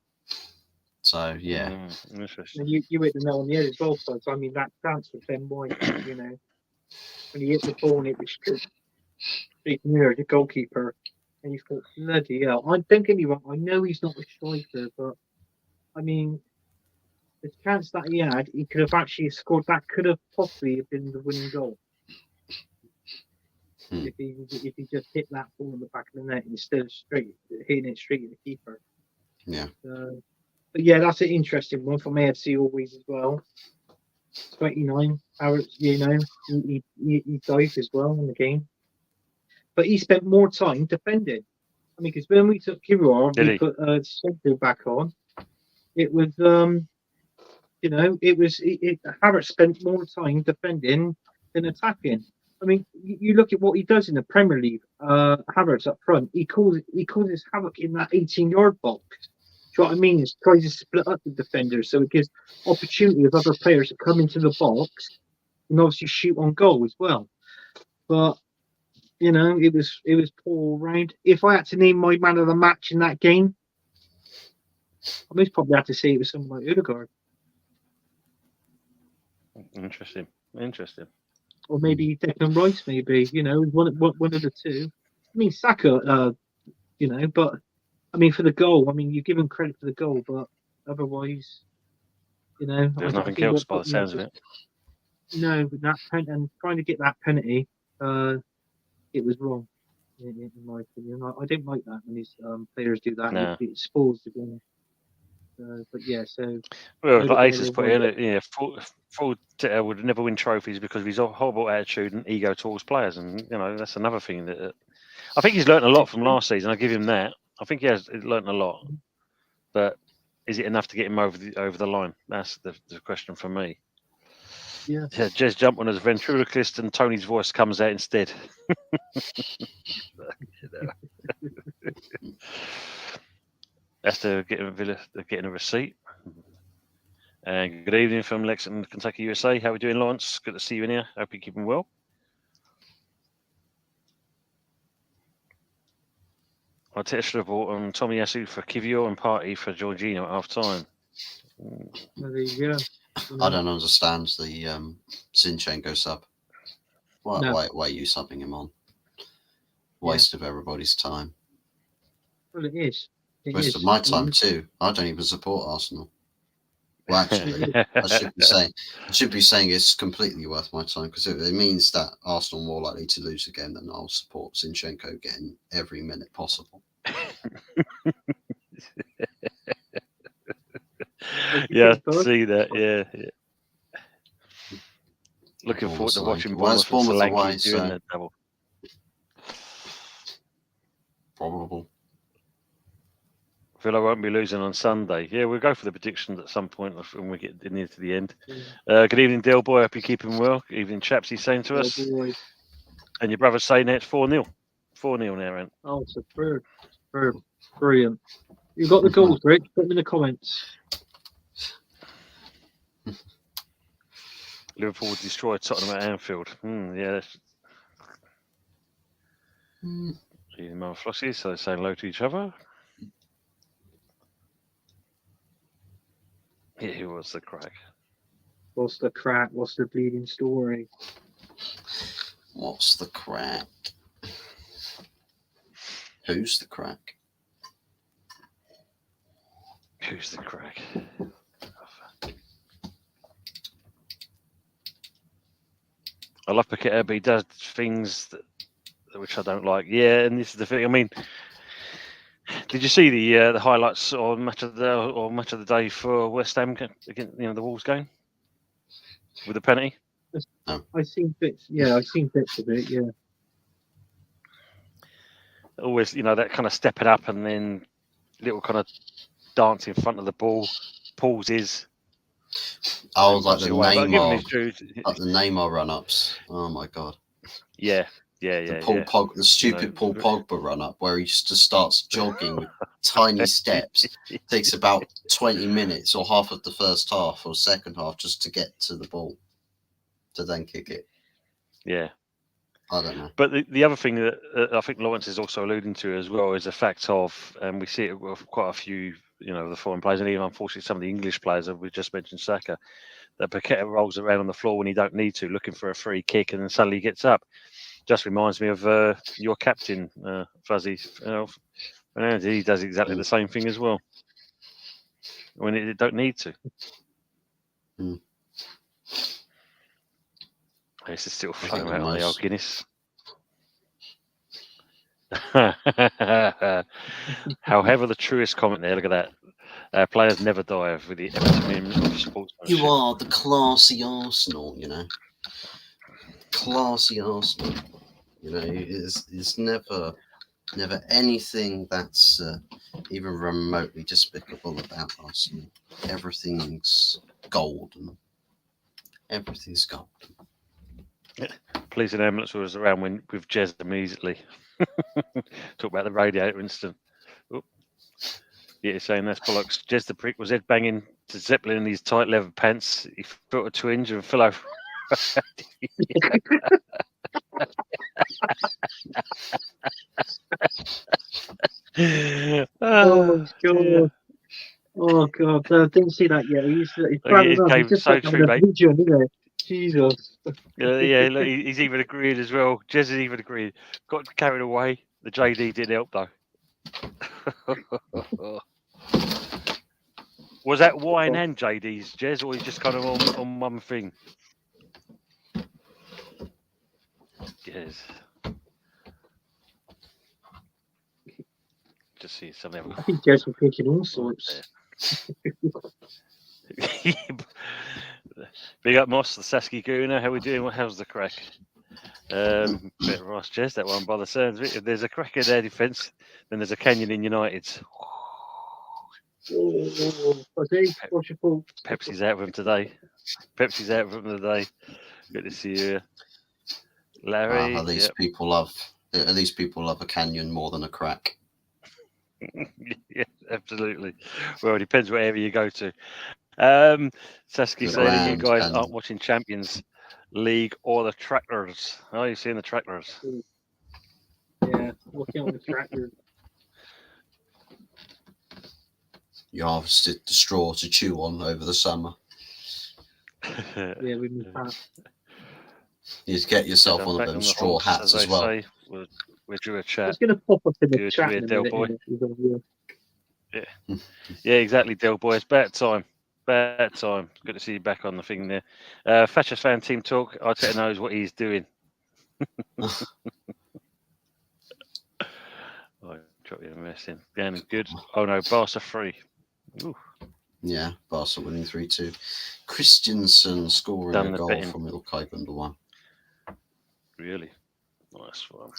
So yeah. And you hit the nail on the head as well, folks. I mean, that chance with Ben White, when he hit the ball and it was straight near the goalkeeper, and you thought, bloody hell. Don't get me wrong, I know he's not a striker, but I mean, the chance that he had, he could have actually scored. That could have possibly been the winning goal. If he just hit that ball in the back of the net instead of hitting it straight at the keeper. Yeah. But yeah, that's an interesting one from AFC always as well. 29 hours, he dived as well in the game. But he spent more time defending. I mean, because when we took Kiwior, we put Sento back on. It was, Herbert spent more time defending than attacking. I mean, you look at what he does in the Premier League. Havertz up front, he causes havoc in that 18-yard box. Do you know what I mean? He tries to split up the defenders, so it gives opportunity of other players to come into the box and obviously shoot on goal as well. But it was poor all round. If I had to name my man of the match in that game, I most probably have to say it was someone like Odegaard. Interesting. Or maybe Declan Rice, maybe, one of the two. I mean, Saka, but I mean, for the goal, I mean, you give him credit for the goal, but otherwise, there's nothing else by the sounds of it. No, that and trying to get that penalty, it was wrong, in my opinion. I don't like that when these players do that. No. It spoils the game. But yeah, so. Well, like Ace has put in, Ford would never win trophies because of his horrible attitude and ego towards players, and that's another thing that I think he's learned a lot from last season. I give him that. I think he has learned a lot, but is it enough to get him over the line? That's the question for me. Yeah, Jez jump on as ventriloquist, and Tony's voice comes out instead. That's the getting a receipt. And good evening from Lexington, Kentucky, USA. How are we doing, Lawrence? Good to see you in here. Hope you're keeping well. Arteta have bought on Tomiyasu for Kivior and Partey for Jorginho at half time. There you go. I don't understand the Zinchenko sub. Why are you subbing him on? Waste of everybody's time. Well, it is. Waste of my time too. I don't even support Arsenal. Well, actually, I should be saying it's completely worth my time, because it means that Arsenal are more likely to lose again, then I'll support Zinchenko getting every minute possible. Yeah, I see that. Yeah. Looking forward to watching Bournemouth and Solanke doing that double. Probable. Villa won't be losing on Sunday. Yeah, we'll go for the predictions at some point when we get near to the end. Good evening, Del Boy. Hope you're keeping well. Good evening, chaps. He's saying to us. Boy. And your brother's saying it's 4-0. 4-0 now, Ant. Oh, superb. Brilliant. You've got the goals, Rick. Put them in the comments. Liverpool destroyed Tottenham at Anfield. Yeah. Evening, Mum Flossie. So they're saying hello to each other. Yeah, what's the crack? What's the crack? What's the bleeding story? What's the crack? Who's the crack? Who's the crack? I love Paqueta, but he does things which I don't like. Yeah, and this is the thing. I mean, did you see the highlights or match of the day for West Ham against the Wolves game with the penalty? I've seen bits. Yeah, I've seen bits of it. Yeah. Always, that kind of stepping up and then little kind of dance in front of the ball, pauses. Oh, like the Neymar run-ups. Oh my god. Yeah. The stupid Paul Pogba run-up where he just starts jogging with tiny steps. Takes about 20 minutes or half of the first half or second half just to get to the ball to then kick it. Yeah. I don't know. But the other thing that I think Lawrence is also alluding to as well is the fact of, and we see it with quite a few, the foreign players, and even unfortunately some of the English players that we just mentioned, Saka, that Paqueta rolls around on the floor when he don't need to, looking for a free kick, and then suddenly he gets up. Just reminds me of your captain, Fuzzy. He does exactly the same thing as well when it don't need to. This is still flowing out on the old Guinness. However, the truest comment there, look at that. Players never die with the sportsmanship. You are the classy Arsenal, Classy Arsenal. It's never anything that's even remotely despicable about Arsenal. Everything's golden. Everything's golden. Police and ambulance was around with Jez immediately. Talk about the radiator incident. Oop. Yeah, saying that's bollocks. Jez the prick was head banging to Zeppelin in these tight leather pants. He felt a twinge and fell over. Oh god! Oh god! I didn't see that yet. It came so true, mate. Video, didn't it? Jesus. Yeah. Look, he's even agreed as well. Jez has even agreed. Got carried away. The JD didn't help though. Was that wine and JD's, Jez, or he's just kind of on one thing? Yes. Just see something. I think Jez was thinking all sorts. Big up Moss, the Sasky Gooner. How we doing? How's the crack? Bit of Ross Jez, that one by the sounds of it. If there's a crack in their defence, then there's a canyon in United's. Pepsi's out with him today. Good to see you, Larry. At least people love a canyon more than a crack. Yeah, absolutely. Well, it depends wherever you go to. Sasky saying you guys aren't watching Champions League or the Tractors. Oh, you're seeing the Tractors. Yeah, looking on the Tractors. You harvested the straw to chew on over the summer. Yeah, we moved that. You need to get yourself one of them straw hats as well. Say. We're due a chat. It's going to pop up in the Good, chat we're in a Del minute. Boy. Isn't it? Yeah, exactly, Del Boy. It's about time. About time. Good to see you back on the thing there. Thatcher's fan team talk. Arteta knows what he's doing. I drop you a mess in. Again, good. Oh no, Barca 3. Ooh. Yeah, Barca winning 3-2. Christensen scoring Done a the goal betting. from Ilkay Gundogan. Really? Nice one.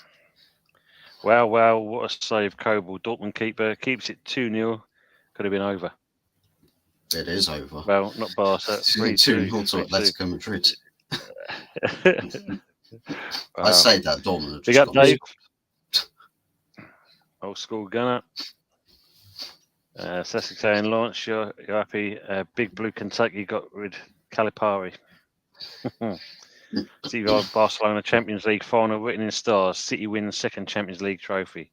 Wow, what a save, Kobel. Dortmund keeper keeps it 2-0. Could have been over. It is over. Well, not Barca. 2-0 to 3-2. Atletico Madrid. Wow. I say that Dortmund have Big just up, got Dave. Old school gunner. Sussex saying, Lawrence, you're happy. Big Blue Kentucky got rid Calipari. Steve Barcelona Champions League final written in stars. City wins second Champions League trophy.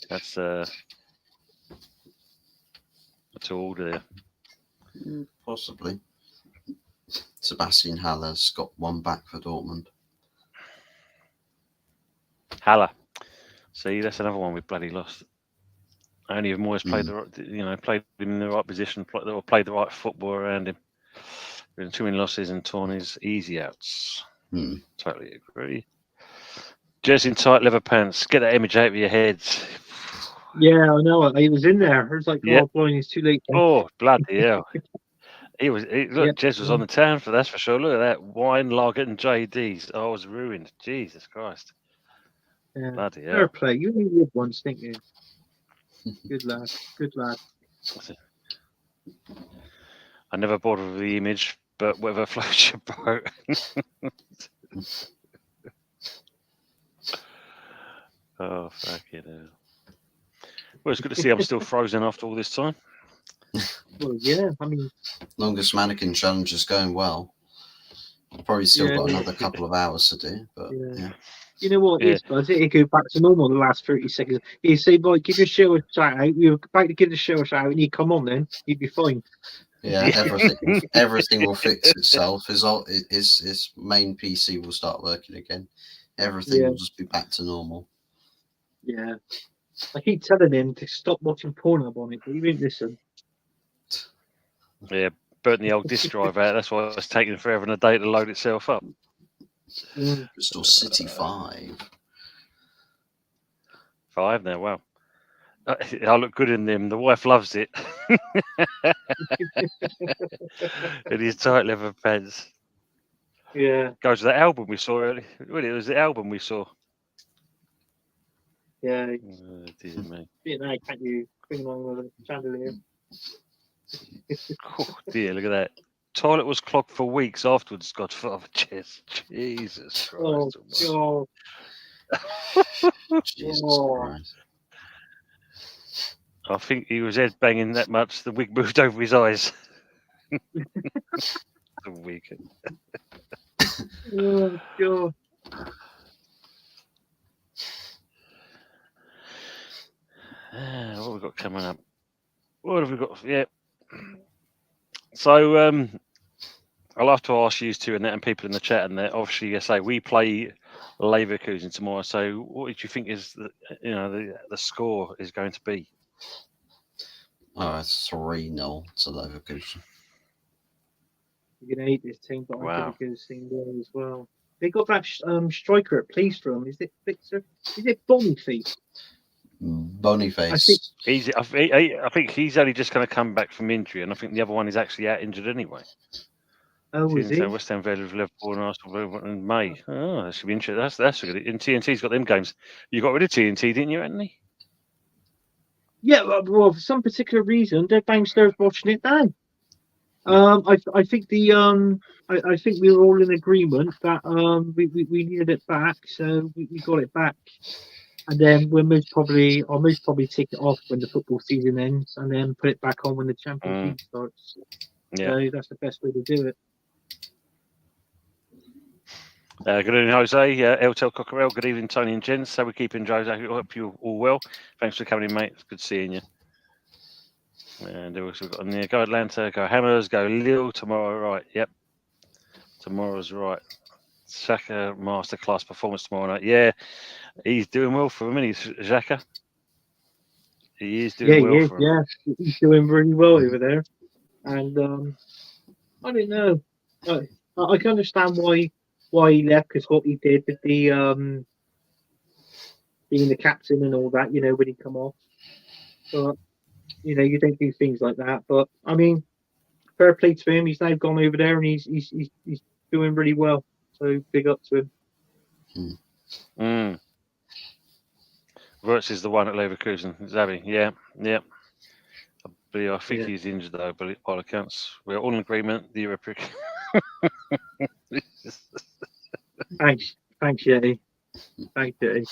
That's a tall order there. Possibly. Sebastian Haller's got one back for Dortmund. Haller. See, that's another one we bloody lost. Only if Moyes played played him in the right position, played the right football around him. With too many losses and torn his easy outs. Totally agree. Jersey in tight leather pants. Get that image out of your heads. Yeah, I know. He was in there. It was like, Yep. oh, boy, it's too late. Oh, bloody hell. Look, Jez was on Yep. the town for that's for sure. Look at that. Wine, lager, and JDs. I was ruined. Jesus Christ. Yeah. Bloody Fair hell. play. You only lived once, didn't you? Good lad. Good lad. I never bothered with the image, but whatever floats your boat. Oh, fucking hell. Well, it's good to see I'm still frozen after all this time. Well, yeah. I mean, Longest mannequin challenge is going well. Probably still got another couple of hours to do, but yeah. You know what it is, Buzz? It go back to normal in the last 30 seconds. You say, boy, give your show a shout out. You're about to give the show a shout out, and you come on then. You'd be fine. Yeah, everything will fix itself. His main PC will start working again. Everything will just be back to normal. Yeah. I keep telling him to stop watching Pornhub on it, but he won't listen. Yeah, burnt the old disk drive out. That's why it's taking forever and a day to load itself up. Bristol City 5. 5 now, wow. I look good in them. The wife loves it. In his tight leather pants. Yeah. Goes to that album we saw earlier. Well, it was the album we saw. Yeah. Oh, dear me. Now, can't you bring along with a chandelier? Oh, dear, look at that. Toilet was clogged for weeks afterwards, Godfather. Jesus Christ. Oh, Jesus Christ. I think he was head banging that much, the wig moved over his eyes. The weekend. Oh, God. What have we got coming up? What have we got? Yeah. So, I'll have to ask you two and that, and people in the chat and that. Obviously, I say we play Leverkusen tomorrow. So, what do you think is the score is going to be? Oh, it's 3-0 to Leverkusen. You're gonna hate this team, but Wow. I'm gonna go see there as well. They got that striker at place from. Is it Fixer? Is it Boniface? Boniface. I think he's only just going to come back from injury, and I think the other one is actually out injured anyway. Oh, is he? West Ham, Villa, Liverpool, and Arsenal in May. Oh, that should be interesting. That's good. And TNT's got them games. You got rid of TNT, didn't you, Anthony? Yeah, well, for some particular reason, they're downstairs watching it now. I think I think we were all in agreement that we needed it back, so we got it back, and then I'll most probably take it off when the football season ends, and then put it back on when the Champions League starts. Yeah, so that's the best way to do it. Good evening, Jose. Eltel Cockerell. Good evening, Tony and Jens. So we're keeping Jose. I hope you all well. Thanks for coming in, mate. It's good seeing you. And also got on there. Go Atlanta, go Hammers, go Lille tomorrow. Right, yep. Tomorrow's right. Shaka masterclass performance tomorrow night. Yeah, he's doing well for him, isn't he, Shaka? He is doing well for him. Yeah, he's doing really well over there. And I don't know. I can understand why he left, because what he did with the being the captain and all that, when he come off. But you don't do things like that. But I mean, fair play to him. He's now gone over there and he's doing really well. So big up to him. Wirtz is the one at Leverkusen, Zabi. Yeah. But I think he's injured though, but by all accounts. We're all in agreement. The European. Thanks, Yeti. Thanks, Yeti.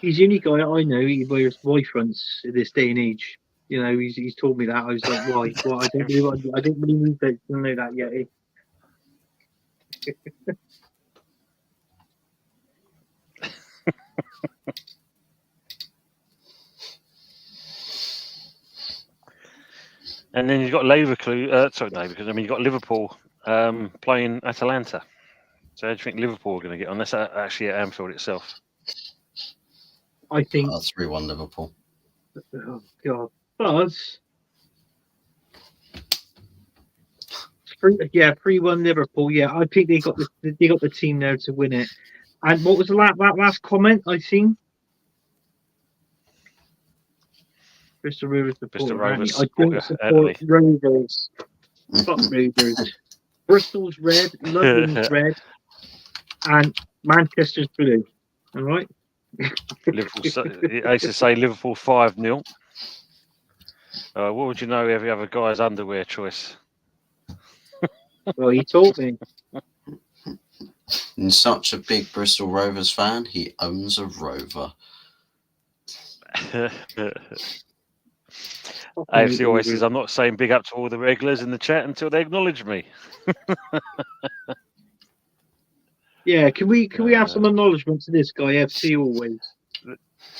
He's the only guy I know who wears Y fronts in this day and age. He's told me that. I was like, why? Well, I didn't really need to know that, Yeti. And then you've got Leverkusen. You've got Liverpool playing Atalanta. So how do you think Liverpool are going to get on? That's actually at Anfield itself. I think 3-1 Liverpool. Oh God, Buzz. 3-1 Liverpool. Yeah, I think they got the team there to win it. And what was that last comment I seen? Bristol Rovers. Bristol Rovers. I don't support Rovers. Fuck Rovers. Bristol's red, London's red, and Manchester's blue. All right. I used to say Liverpool 5-0. What would you know every other guy's underwear choice? Well, he told me. And such a big Bristol Rovers fan, he owns a Rover. AFC always says, I'm not saying big up to all the regulars in the chat until they acknowledge me. Yeah, can we have some acknowledgement to this guy, AFC always?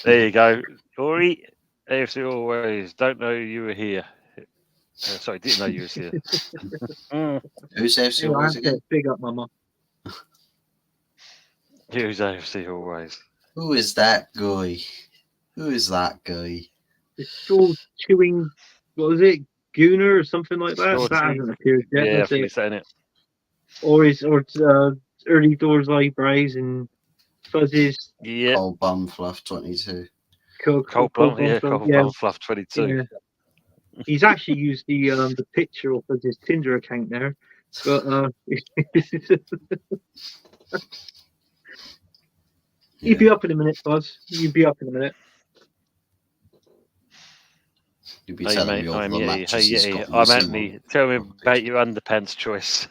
There you go. Corey, AFC always. Don't know you were here. Sorry, didn't know you was here. Who's AFC always again? Big up, mama. Who's AFC always? Who is that guy? It's still chewing, what was it, Gooner or something like that? George that hasn't appeared yet. Yeah, I think it's in it. Or early doors eyebrows and fuzzes. Yeah. Cold bum fluff 22. Cold bum fluff 22. Yeah. He's actually used the picture of his Tinder account there, but You'd be up in a minute, Buzz. You'd be up in a minute. You'd be telling me all the matches he's got. I'm Anthony. Tell me about your underpants choice.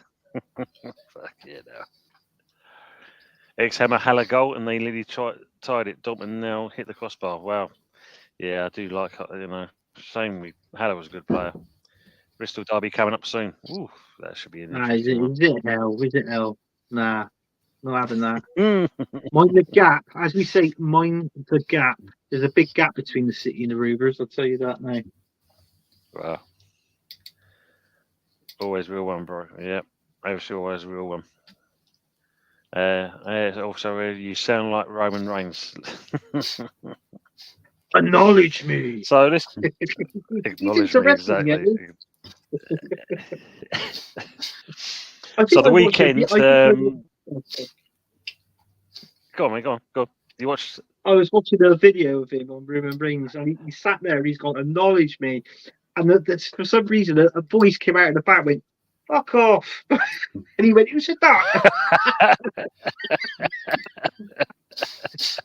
Fuck yeah, now. Ex-Hammer had a goal and they literally tied it. Dortmund now hit the crossbar. Wow. Yeah, I do like, shame Haller was a good player. Bristol Derby coming up soon. Ooh, that should be an interesting one. Is it hell? Is it hell? Nah, not having that. Mind the gap. As we say, mind the gap. There's a big gap between the City and the Rovers. I'll tell you that now. Wow. Always real one, bro. Yeah, obviously always a real one. Also, you sound like Roman Reigns. Acknowledge me. So this acknowledge me exactly. So the weekend. Go on, mate. Go on. You watched? I was watching a video of him on Roman Reigns, and he sat there and he's gone, acknowledge me. And for some reason, a voice came out of the back, went, fuck off. And he went, who said that?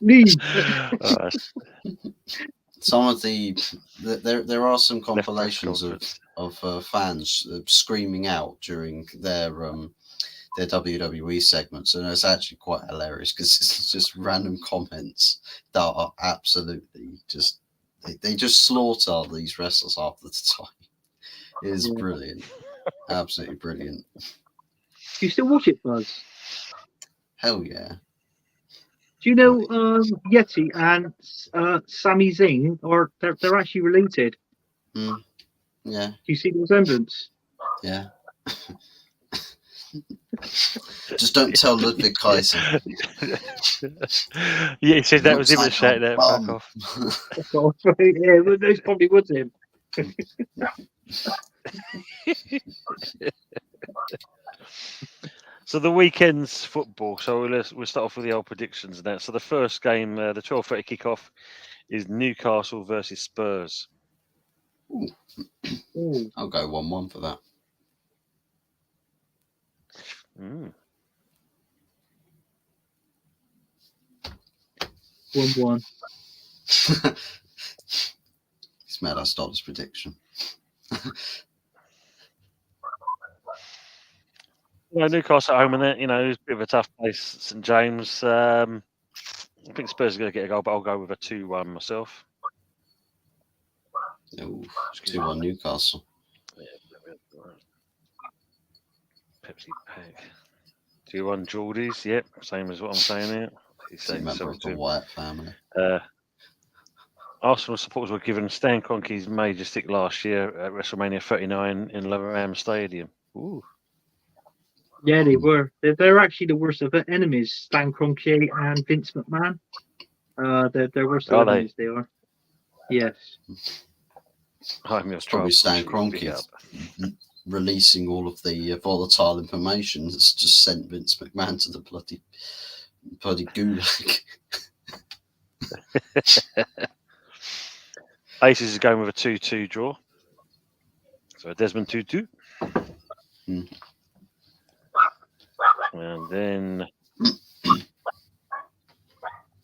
Me. Some of there are some compilations of fans screaming out during their WWE segments, and it's actually quite hilarious because it's just random comments that are absolutely just they just slaughter these wrestlers half the time. It is brilliant, absolutely brilliant. Do you still watch it, Buzz? Hell yeah. Do Do you know Yeti and Sami Zayn, or they're actually related? Yeah, Do you see the resemblance? yeah. Just don't tell Ludwig Kaiser. Yeah, he says that was Looks him that like shouted a that. Fuck bum. off. Yeah, well, those probably was him. So the weekend's football. So we'll start off with the old predictions now. So the first game, the 12:30 kickoff, is Newcastle versus Spurs. Ooh. I'll go 1-1 for that. 1-1. He's mad I stopped his prediction. Newcastle at home, and that, it's a bit of a tough place. St James. I think Spurs are going to get a goal, but I'll go with a 2-1 myself. Ooh, 2-1 Newcastle. Pepsi pack. 2-1 Geordies. Yep, same as what I'm saying here. He's a member of the Wyatt family. Arsenal supporters were given Stan Kroenke's major stick last year at WrestleMania 39 in Ram Stadium. Ooh. Yeah, they were. They're actually the worst of the enemies, Stan Kroenke and Vince McMahon. They're worst of enemies, they are. Yes. It's probably Stan Kroenke releasing all of the volatile information that's just sent Vince McMahon to the bloody gulag. Aces is going with a 2-2 draw. So Desmond 2-2. And then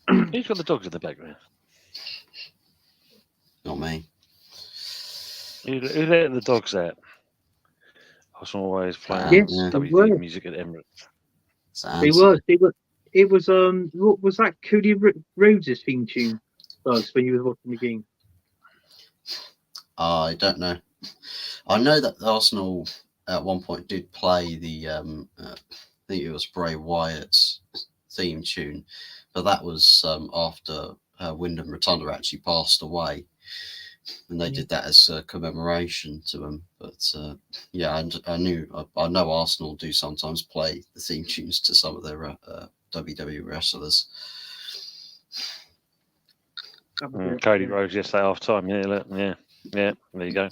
who's got the dogs in the background? Not me. Who let the dogs out? Arsenal always playing Yes, WD music at Emirates. They were. It was what was that Cody Rhodes' theme tune when you were watching the game? I don't know. I know that Arsenal at one point did play the I think it was Bray Wyatt's theme tune, but that was after Wyndham Rotunda actually passed away, and they did that as a commemoration to him. But yeah, I know Arsenal do sometimes play the theme tunes to some of their WWE wrestlers. Cody Rhodes yesterday half time. Yeah, there you go.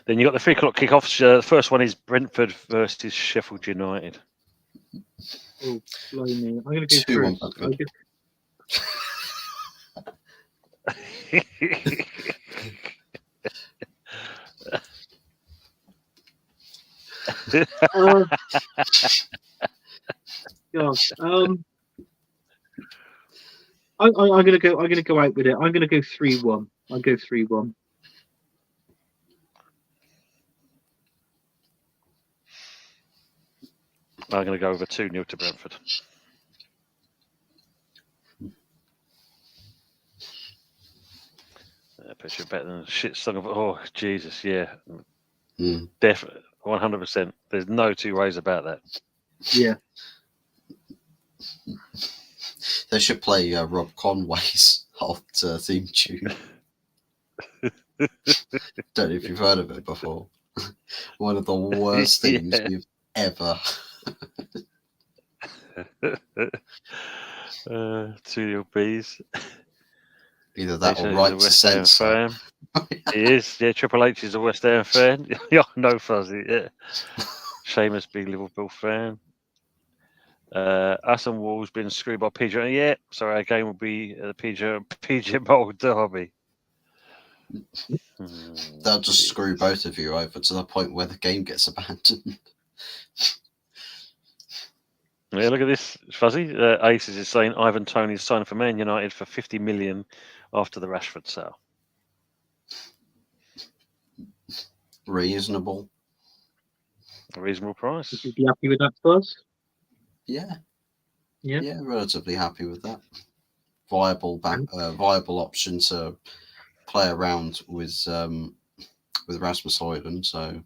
Then you got the 3 o'clock kickoffs. The first one is Brentford versus Sheffield United. Oh, blimey. I'm going to go first. Gosh, I'm going to go out with it. I'm going to go 3-1. I'll go 3-1. I'm going to go over 2-0 to Brentford. Puts you better than shit song of. Oh Jesus, yeah, definitely, 100%. There's no two ways about that. Yeah. They should play Rob Conway's hot theme tune. Don't know if you've heard of it before. One of the worst themes you've ever. 2-0 bees. Either that or right to censor. He is, yeah. Triple H is a West Ham fan. Yeah, no fuzzy, yeah. Seamus, big Liverpool fan. Us and Wolves been screwed by PJ. Yeah, so our game will be the PJ Bowl Derby. They'll just screw both of you over to the point where the game gets abandoned. Yeah, look at this, Fuzzy. Aces is saying Ivan Toney's signed for Man United for 50 million after the Rashford sale. Reasonable. A reasonable price. Would you be happy with that, Fuzz? Yeah. Yeah. Yeah, relatively happy with that. Viable option to play around with Rasmus Højlund, so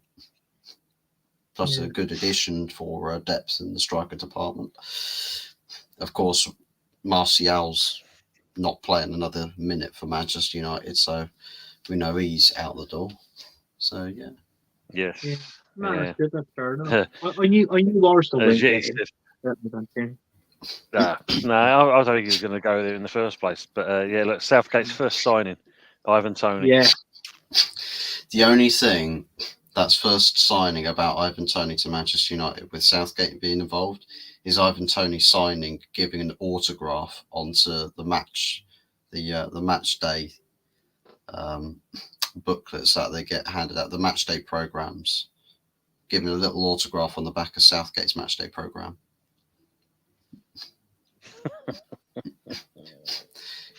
plus a good addition for depth in the striker department. of course, Martial's not playing another minute for Manchester United, so we know he's out the door. So yeah. Yes. Yeah. No, Yeah. that's good. That's fair enough. I knew Arsenal wouldn't Jay get him. said, no, I don't think he was going to go there in the first place. But yeah, look, Southgate's first signing, Ivan Toney. Yeah. The only thing that's first signing about Ivan Toney to Manchester United with Southgate being involved is Ivan Toney signing, giving an autograph onto the match day booklets that they get handed out, the match day programs, giving a little autograph on the back of Southgate's match day program.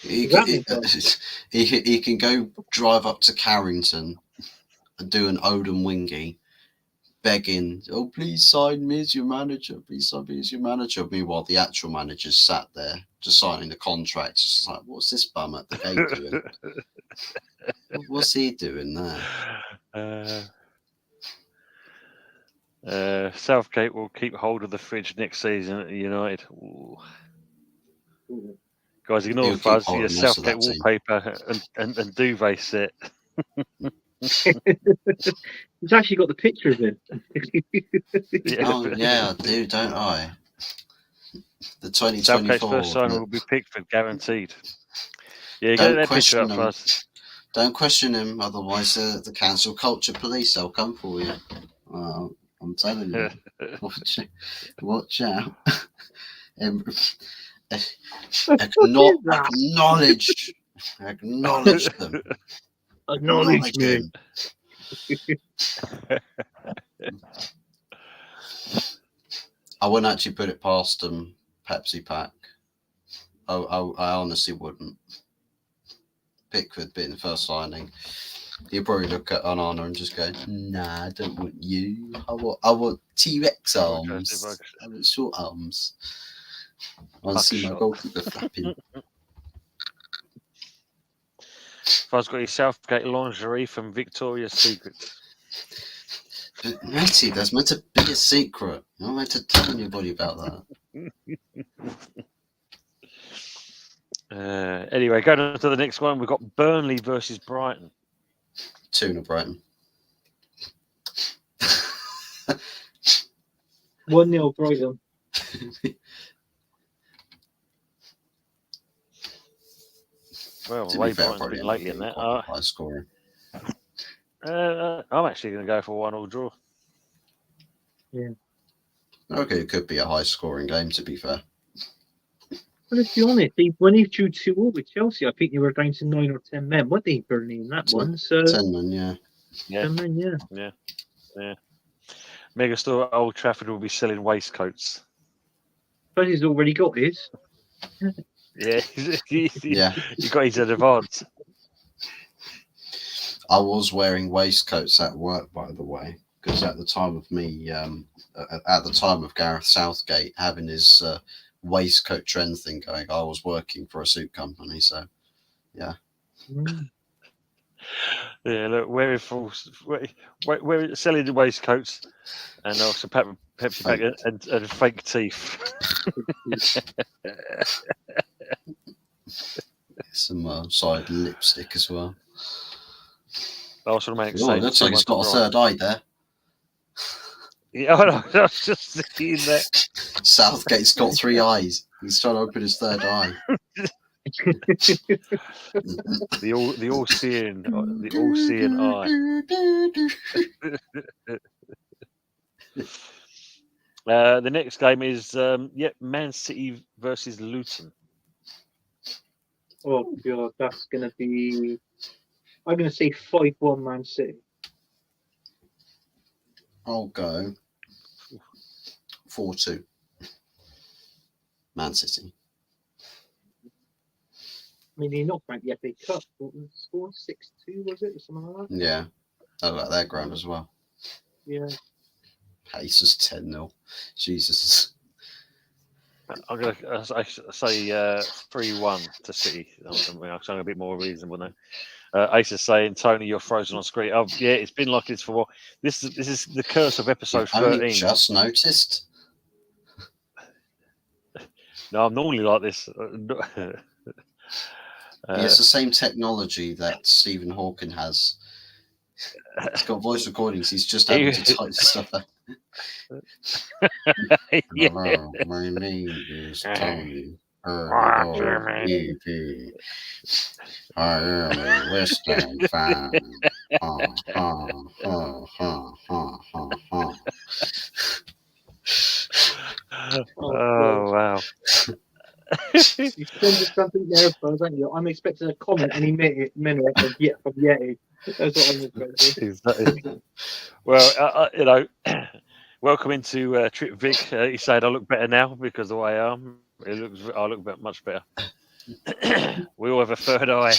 He can go drive up to Carrington and do an Odin Wingy, begging, "Oh, please sign me as your manager. Please sign me as your manager." Meanwhile, the actual manager's sat there just signing the contract. It's just like, what's this bum at the gate doing? What's he doing there? Southgate will keep hold of the fridge next season at United. Ooh. Guys, ignore Fuzz. Yeah, Southgate wallpaper and duvet set. He's actually got the pictures in. Oh yeah, I do, don't I? The 2024. Southgate's first signing will be Pickford, guaranteed. Yeah, get that picture up, Fuzz. Don't question him, otherwise the cancel culture police, they'll come for you. I'm telling you. Watch out. Acknowledge them. Acknowledge me. I wouldn't actually put it past them, Pepsi Pack. I honestly wouldn't. Pickford being the first signing, he'll probably look at Onana and just go, "Nah, I don't want you. I want T-Rex arms. I want short arms. I want to see my goalkeeper flapping." Fuzz got his Southgate lingerie from Victoria's Secret. But matey, that's meant to be a secret. You're not meant to tell anybody about that. Anyway, going on to the next one, we've got Burnley versus Brighton. 2-0 Brighton. 1-0 Brighton. Well, the way Brighton's been lately in that. High scoring. I'm actually going to go for 1-1 draw. Yeah. Okay, it could be a high scoring game, to be fair. Well, let's be honest, when he drew 2-0 with Chelsea, I think they were down to 9 or 10 men, weren't they, Burnley, in that one? So 10 men, yeah. 10 men, yeah. Megastore at Old Trafford will be selling waistcoats. But he's already got his. Yeah, he got his in advance. I was wearing waistcoats at work, by the way, because at the time of me, at the time of Gareth Southgate having his waistcoat trend thing going, I was working for a suit company, so yeah. Yeah, look, wearing selling the waistcoats and also Pepsi Pack and fake teeth. Some side lipstick as well. Also, looks like he's got a third eye there. Yeah, I was just thinking that. Southgate's got 3 eyes. He's trying to open his third eye. the all-seeing eye. The next game is Man City versus Luton. Oh god, that's gonna be. I'm gonna say 5-1 Man City. I'll go 4-2 Man City. I mean, he knocked out the FA Cup. What was the score? 6-2, was it? Or something like that? Yeah. I like their ground as well. Yeah. Pacers 10-0. Jesus. I'm going to say 3-1 to City. I'm a bit more reasonable now. Ace is saying, Tony, you're frozen on screen. Oh, yeah, it's been like this for a while. This is the curse of episode 13. Only just noticed. No, I'm normally like this. It's the same technology that Stephen Hawking has. He's got voice recordings. He's just having to type stuff out. Yeah. Hello, my name is Tony. Jimmy. I am a Western fan. Ha, ha, ha, ha, ha, ha, ha. Oh wow. You send something there, Fuzz, aren't you? I'm expecting a comment any minute from Yeti. That's what I'm expecting. Exactly. Well, you know, welcome into Trip Vic. He said I look better now because the way I am. I look much better. We all have a third eye.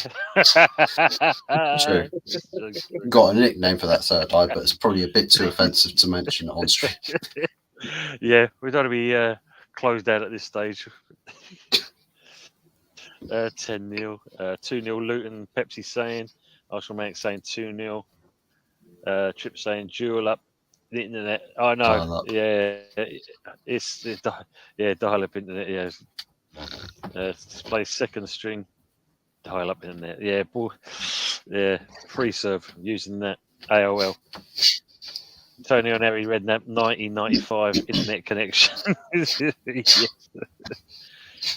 True. Got a nickname for that third eye, but it's probably a bit too offensive to mention it on stream. Yeah, we don't want to be closed out at this stage. 10-0, 2-0 Luton. Pepsi saying, Arsenal Manic saying 2-0. Trip saying duel up the internet. Oh no, Dial up. yeah, dial up internet. Yeah, display second string, dial up internet. Yeah, free serve using that AOL. Tony on Harry Redknapp 1995 internet connection. Yes.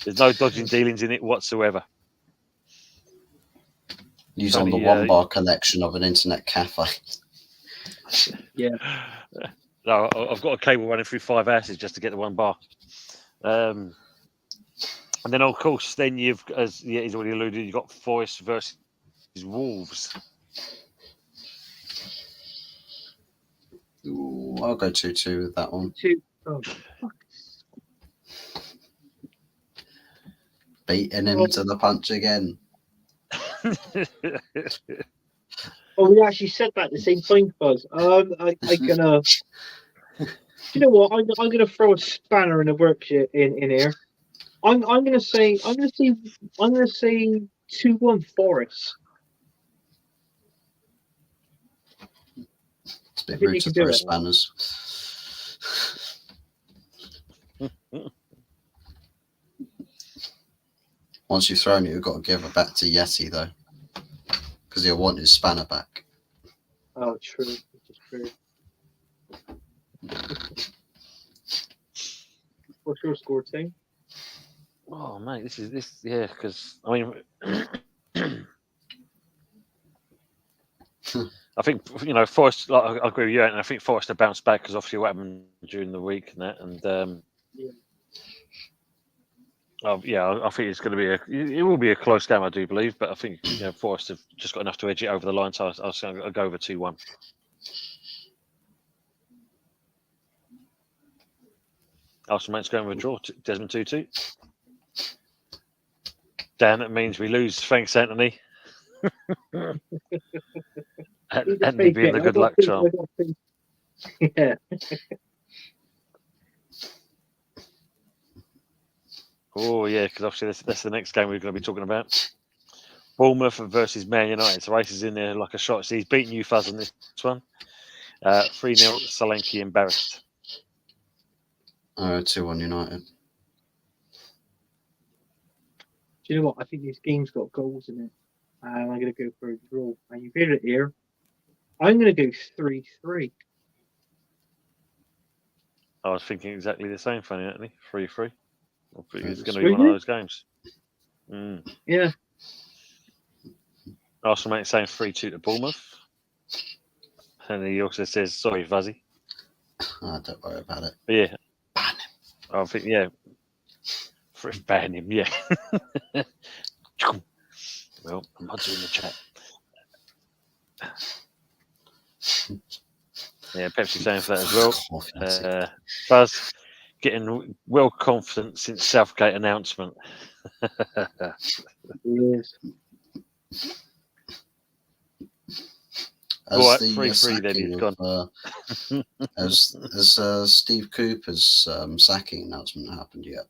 There's no dodging dealings in it whatsoever. Use on the one bar connection of an internet cafe. Yeah. No, I've got a cable running through 5 houses just to get the 1 bar. And then, of course, then you've, as he's already alluded, you've got Forest versus Wolves. Ooh, I'll go 2-2 with that one. 2. Oh, fuck. Beating him to the punch again. Oh, we actually said that at the same time, Buzz. I'm gonna. You know what? I'm gonna throw a spanner in the works in here. I'm gonna say 2-1 Forest. It's a bit rude to throw spanners. Once you've thrown it, you've got to give it back to Yeti, though. Because he'll want his spanner back. Oh, true. It's true. What's your score, team? Oh, mate, yeah, because, I mean, I think, you know, Forest, like, I agree with you, and I think Forest have bounced back because obviously what happened during the week and that, and I think it's going to be it will be a close game, I do believe, but I think, you know, Forest have just got enough to edge it over the line, so I'll go over 2-1. Arsenal Man's going with a draw. Desmond 2-2. Dan, that means we lose. Thanks, Anthony. Anthony being the good luck charm. Yeah. Oh, yeah, because obviously that's the next game we're going to be talking about. Bournemouth versus Man United. So race is in there like a shot. So he's beaten you, Fuzz, on this one. 3-0, Solanke embarrassed. 2-1 United. Do you know what? I think this game's got goals in it. And I'm going to go for a draw. And you've heard it here. I'm going to go 3-3. I was thinking exactly the same, funny, Anthony. 3-3. I think it's going to be one of those games. Yeah. Arsenal mate saying 3-2 to Bournemouth. And he also says, sorry, Fuzzy. Oh, don't worry about it. But yeah. Ban him. I think, yeah. Ban him, yeah. Well, I'm not doing the chat. Yeah, Pepsi saying for that as well. Buzz getting well confident since Southgate announcement. Yes. As the 3-3 then he's gone. Has Steve Cooper's sacking announcement happened yet?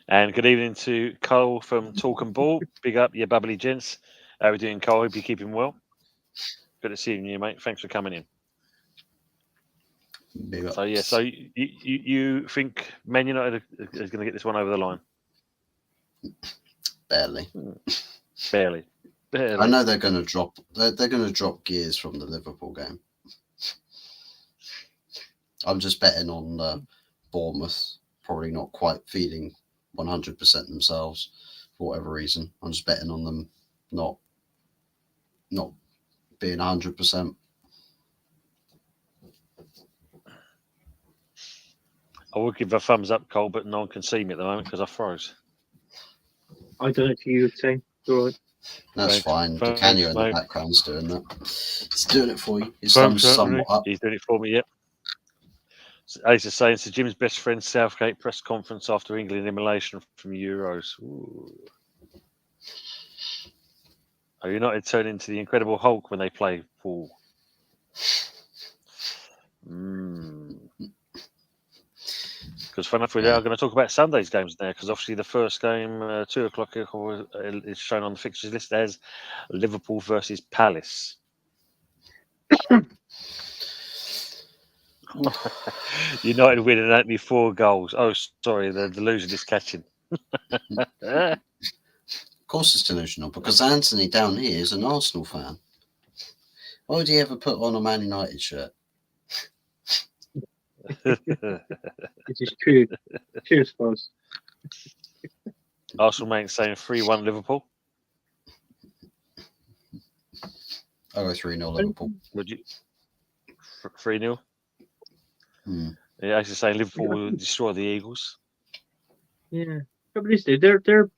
And good evening to Cole from Talk and Ball. Big up, you bubbly gents. How are we doing, Cole? Hope you're keeping well. Good to see you, mate. Thanks for coming in. Big So yeah, ups. so you think Man United is going to get this one over the line? Barely. Barely. I know they're going to drop. They're going to drop gears from the Liverpool game. I'm just betting on Bournemouth probably not quite feeling 100% themselves for whatever reason. I'm just betting on them not being 100%. I would give a thumbs up, Cole, but no one can see me at the moment because I froze. I don't know if you would say. All right. That's Thanks, fine. thanks, Canio in the mate. background's doing that. It's doing it for you. His Thanks, thumb's Anthony. somewhat up. He's doing it for me, yep. Ace is saying, so Jim's best friend Southgate press conference after England elimination from Euros. Ooh. Are United turn into the Incredible Hulk when they play pool? Because fun enough, we are going to talk about Sunday's games now, because obviously the first game, 2 o'clock, is shown on the fixtures list as Liverpool versus Palace. United winning only 4 goals. Oh, sorry, the delusion is catching. Of course it's delusional, because Anthony down here is an Arsenal fan. Why would he ever put on a Man United shirt? It is true. Cheers, Fuzz. Arsenal mate saying 3-1 Liverpool. I'll go 3-0 Liverpool. Would you? 3-0? Hmm. Yeah, actually saying Liverpool will destroy the Eagles. Yeah, trouble is, they're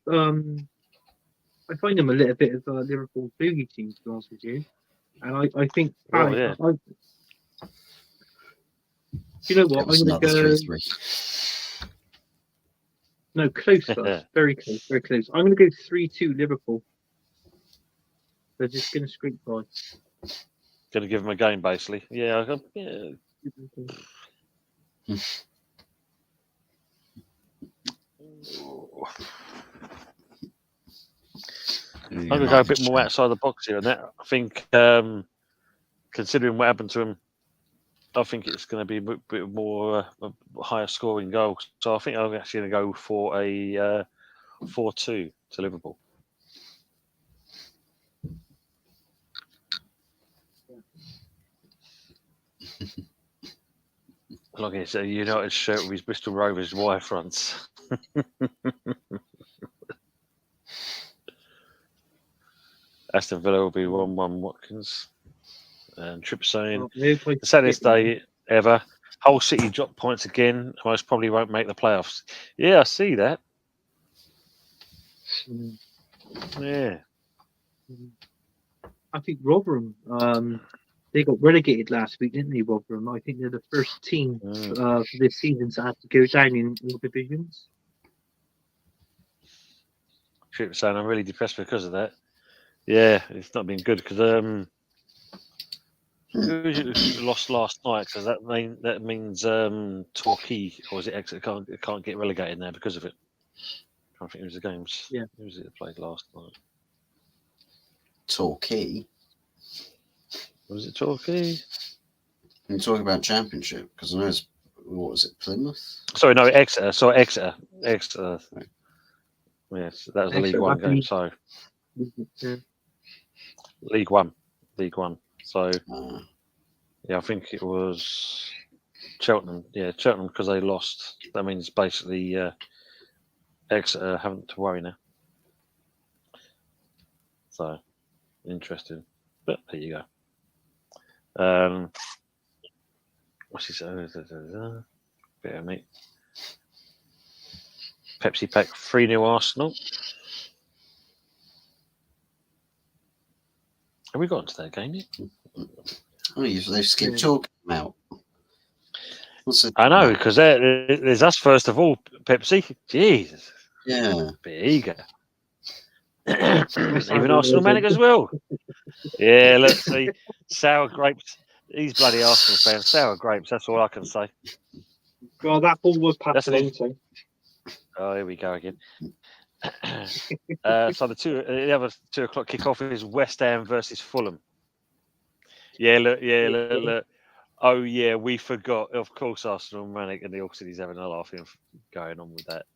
I find them a little bit of a Liverpool boogie team, to be honest with you. And I think, Oh, yeah. you know what? It was I'm going to another go. 3-3. No, close, Fuzz. Very close, very close. I'm going to go 3-2 Liverpool. They're just going to scrape by. Going to give them a game, basically. Yeah. I'm going to go a bit more outside the box here. And that, I think, considering what happened to him, I think it's going to be a bit more a higher scoring goal. So I think I'm actually going to go for a 4-2 to Liverpool. Look, it's a United shirt with his Bristol Rovers wire fronts. Aston Villa will be 1-1 Watkins. And Tripp saying, the saddest day ever. Hull City drop points again. Most probably won't make the playoffs. Yeah, I see that. Yeah. I think Rotherham, they got relegated last week, didn't they, Rotherham? I think they're the first team for this season to have to go down in all divisions. Tripp saying, I'm really depressed because of that. Yeah, it's not been good because lost last night because that means Torquay, or was it Exeter, can't get relegated now because of it. I think it was the games. Yeah. Who was it that played last night? Torquay? Was it Torquay? You're talking about Championship, because I know it's, what was it, Plymouth? Sorry, no, Exeter. So Exeter. Right. Yes, that was the League One game. So League One. So yeah, I think it was Cheltenham. Yeah, Cheltenham, because they lost. That means basically Exeter haven't to worry now. So interesting, but there you go. What's he saying? Bit of meat. Pepsi Pack 3-0 Arsenal. Have we gotten to that game yet? Oh, they've skipped your game out. I know, because there's us first of all, Pepsi. Jesus. Yeah. Bit eager. Even Arsenal Manic as well. Yeah, let's see. Sour grapes. These bloody Arsenal fans, sour grapes, that's all I can say. Well, that ball was passed along to. Oh, here we go again. So the other 2 o'clock kickoff is West Ham versus Fulham. Look. Oh yeah, we forgot. Of course, Arsenal, Manic, and the All City's having a laugh going on with that.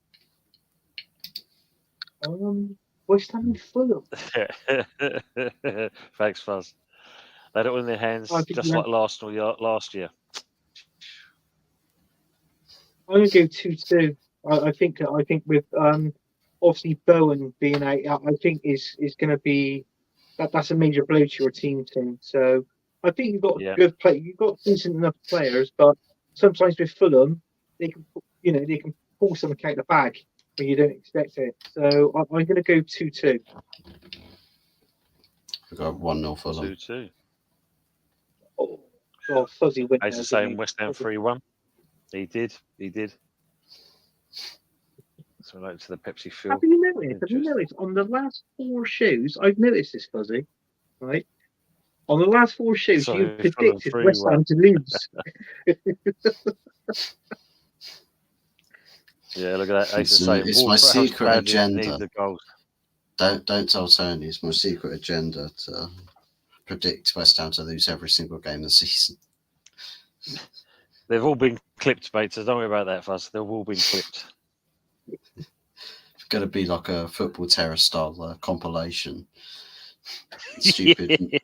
West Ham and Fulham. Thanks, Fuzz. They had it all in their hands, I think just like Arsenal last year. I'm gonna go 2-2. I think with obviously Bowen being out, I think is going to be that's a major blow to your team. So I think you've got good play. You've got decent enough players, but sometimes with Fulham, they can pull something out the bag when you don't expect it. So I'm going to go 2-2. I got 1-0 Fulham. 2-2. Oh, Fuzzy went. As the same West Ham 3-1. He did. So like to the Pepsi Phil. Have you noticed on the last 4 shows? I've noticed this, Fuzzy. Right. On the last 4 shows, you predicted West Ham to lose. Yeah, look at that. It's my secret agenda. Don't tell Tony. It's my secret agenda to predict West Ham to lose every single game this season. They've all been clipped, mate. So don't worry about that, Fuzz. They've all been clipped. It's going to be like a football terror style compilation. Stupid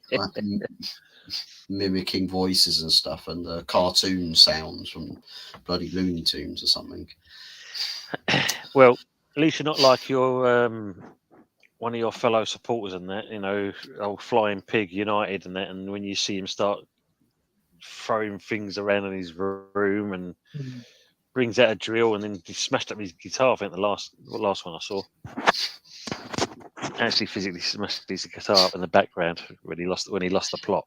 mimicking voices and stuff, and cartoon sounds from bloody Looney Tunes or something. Well, at least you're not like your one of your fellow supporters in that, old Flying Pig United and that. And when you see him start throwing things around in his room and brings out a drill, and then he smashed up his guitar. I think the last one I saw. Actually, physically smashed his guitar up in the background when he lost the plot.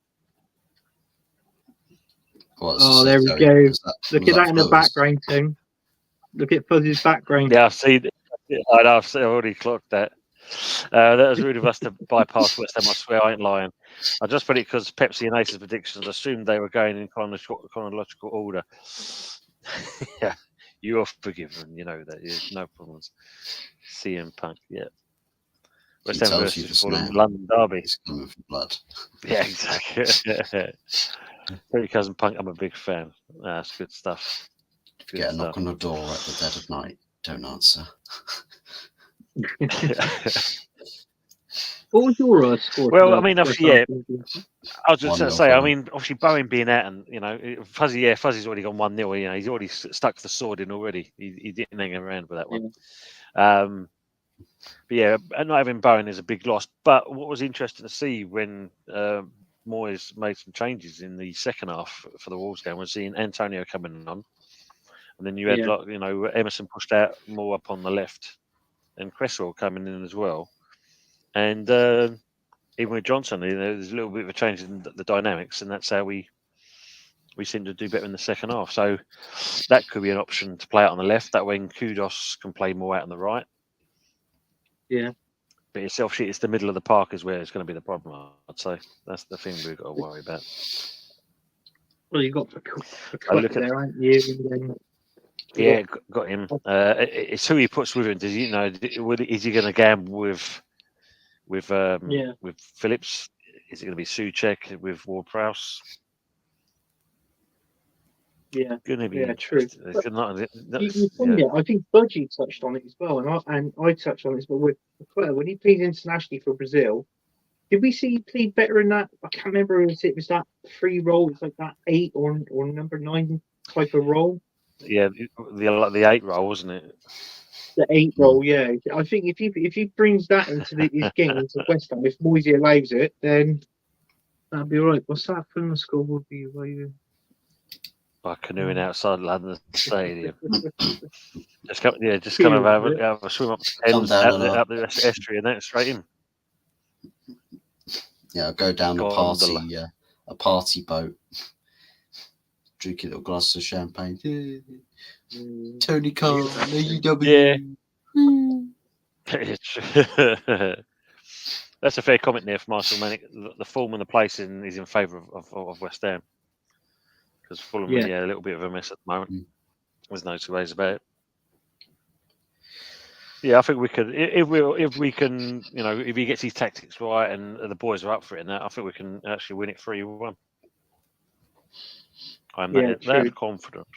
There we go. Look at that in the background, Tim. Look at Fuzzy's background. Yeah, I've seen it. I've already clocked that. That was rude of us to bypass West Ham. I swear I ain't lying. I just put it because Pepsi and Ace's predictions assumed they were going in chronological order. Yeah, you are forgiven. You know that. No problems. CM Punk, yeah. West Ham versus Fulham, London derby. It's coming for blood. Yeah, exactly. Very Cousin Punk, I'm a big fan. That's good stuff. If you get a knock on the door at the dead of night, don't answer. What was your score? Well, I mean, obviously, yeah. I was just going to say, I mean, obviously, Bowen being out, and Fuzzy's already gone 1-0. He's already stuck the sword in already. He didn't hang around with that one. Yeah. But yeah, not having Bowen is a big loss. But what was interesting to see when Moyes made some changes in the second half for the Wolves game was seeing Antonio coming on, and then you had Emerson pushed out more up on the left, and Cresswell coming in as well, and even with Johnson, there's a little bit of a change in the dynamics, and that's how we seem to do better in the second half. So that could be an option to play out on the left. That way, Kudos can play more out on the right. Yeah. But it's the middle of the park is where it's going to be the problem, I'd say. That's the thing we've got to worry about. Well, you've got the there, aren't you? Yeah, got him. It's who he puts with him. Does he, is he going to gamble with Phillips? Is it going to be Souček with Ward-Prowse? Yeah, going to be interesting. True. I think Budgie touched on it as well, and I touched on it as well with Claire. When he played internationally for Brazil, did we see he played better in that? I can't remember if it was that 3 role. It's like that 8 or number 9 type of role. Yeah, the 8 role, wasn't it? The 8 role, yeah. I think if he brings that into his game into West Ham, if Moisey allows it, then that'd be all right. What's that from the score would be? Canoeing outside London Stadium. just kind of have a swim up the estuary and then straight in. Yeah, go down a party boat, drink a little glass of champagne. Tony Khan, AEW. Yeah. That's a fair comment there from Marshall Manick. The form and the placing is in favour of West Ham. Because Fulham, a little bit of a mess at the moment. There's no 2 ways about it. Yeah, I think we could, if we can, if he gets his tactics right and the boys are up for it, and that, I think we can actually win it 3-1. I'm Yeah, that true. confident.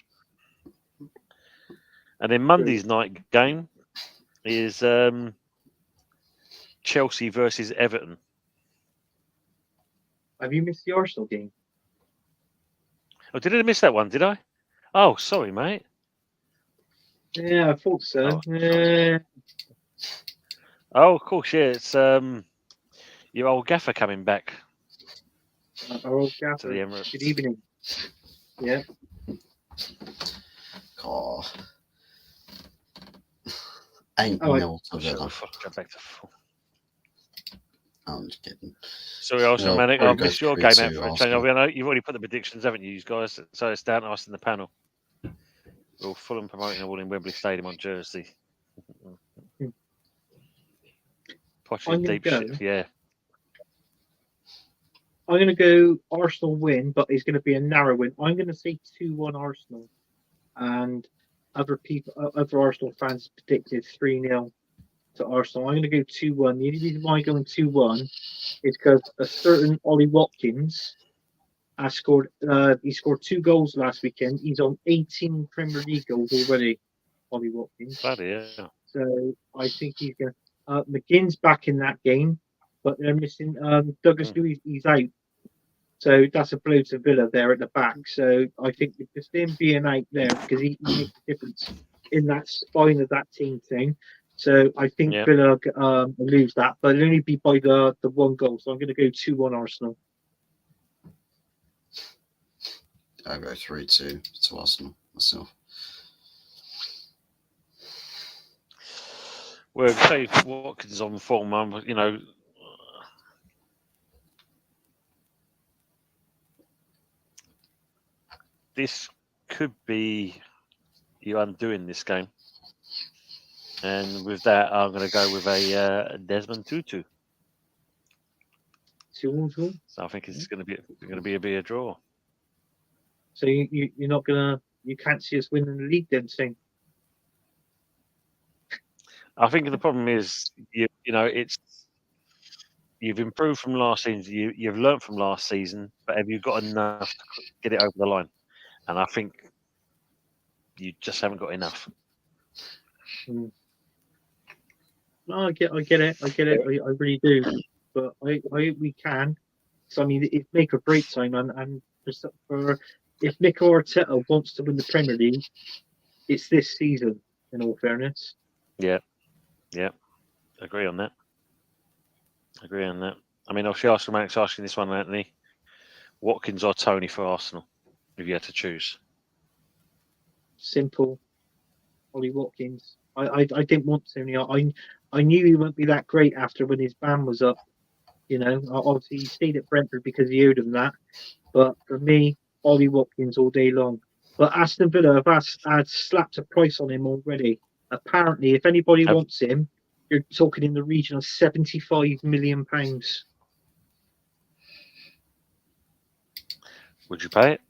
And then Monday's night game is Chelsea versus Everton. Have you missed the Arsenal game? Oh, did I miss that one? Did I? Oh, sorry, mate. Yeah, I thought so. Oh, of course, yeah. It's your old gaffer coming back Our old to the gaffer. Emirates. Good evening. Yeah. Oh. Ain't Oh, Mill to Shall Villa. we go back to full? I'm just kidding. Sorry, Arsenal, Well, man. probably I've missed your goes game 3-2 out for a change. Arsenal. I know you've already put the predictions, haven't you, guys? So it's down to us in the panel. We're Fulham promoting all in Wembley Stadium on Jersey. Posh I'm gonna deep go. shit, yeah. I'm going to go Arsenal win, but it's going to be a narrow win. I'm going to say 2-1 Arsenal. And other Arsenal fans predicted 3-0 to Arsenal. I'm going to go 2-1. The only reason why I'm going 2-1 is because a certain Ollie Watkins has scored. He scored 2 goals last weekend. He's on 18 Premier League goals already, Ollie Watkins. Bloody yeah. So I think he's going to. McGinn's back in that game, but they're missing Douglas Luiz. He's out. So that's a blow to Villa there at the back. So I think with just him being out there, because he makes a difference in that spine of that team thing. So I think Villa lose that, but it'll only be by the 1 goal. So I'm going to go 2-1 Arsenal. I'll go 3-2 to Arsenal myself. Well, say Watkins on form, you know. This could be you undoing this game. And with that, I'm going to go with a Desmond Tutu. 2-2. So I think it's going to be a draw. So you're not you can't see us winning the league then, thing. I think the problem is you've improved from last season. You've learned from last season, but have you got enough to get it over the line? And I think you just haven't got enough. No, I get it. I really do. But I hope we can. So I mean, it's make or break time, and for if Mikel Arteta wants to win the Premier League, it's this season. In all fairness. Yeah. Agree on that. I mean, obviously, Arsenal Manic's asking this one, Anthony. Watkins or Tony for Arsenal, if you had to choose? Simple. Ollie Watkins. I didn't want Tony. I knew he wouldn't be that great after when his ban was up. You know, obviously he stayed at Brentford because he owed him that. But for me, Ollie Watkins all day long. But Aston Villa have had slapped a price on him already. Apparently, if anybody wants him, you're talking in the region of £75 million. Would you pay it?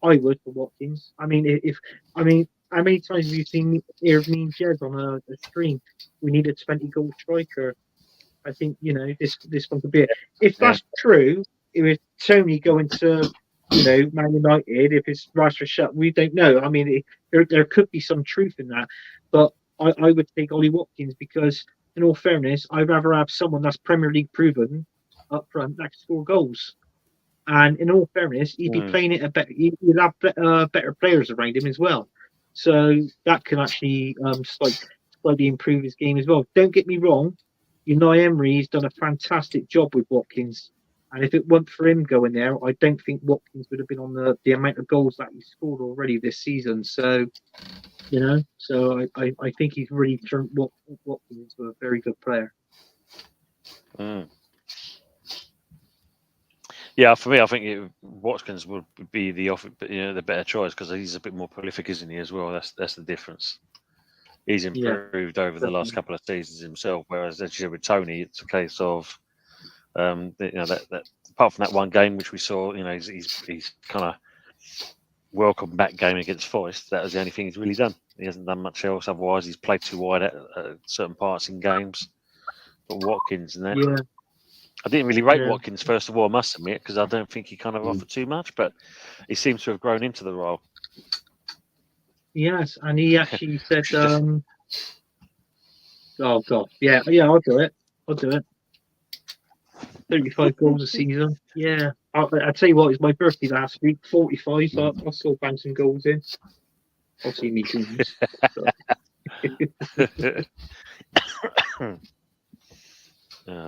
I would for Watkins. I mean, how many times have you seen me and Jez on a stream? We need a 20-goal striker. I think this one could be it. If that's true, it was Tony going to Man United. If it's Rashford shut, we don't know. I mean, there could be some truth in that, but I would take Ollie Watkins because, in all fairness, I'd rather have someone that's Premier League proven up front that can score goals. And in all fairness, he'd be playing it a better. He'd have better players around him as well, so that can actually slightly improve his game as well. Don't get me wrong, Unai Emery's done a fantastic job with Watkins, and if it weren't for him going there, I don't think Watkins would have been on the amount of goals that he scored already this season. So, I think he's really turned Watkins into a very good player. Yeah, for me, I think Watkins would be the better choice because he's a bit more prolific, isn't he? As well, that's the difference. He's improved over the last couple of seasons himself, whereas as you said with Tony, it's a case of that apart from that one game which we saw, he's kind of welcome back game against Forest. That was the only thing he's really done. He hasn't done much else. Otherwise, he's played too wide at certain parts in games. But Watkins and that. Yeah. I didn't really rate Yeah. Watkins, first of all, I must admit, because I don't think he kind of offered too much, but he seems to have grown into the role. Yes, and he actually said, "Oh God, yeah, I'll do it. 35 goals a season. Yeah, I tell you what, it's my birthday last week, 45. I still bang some goals in. Obviously, me teams.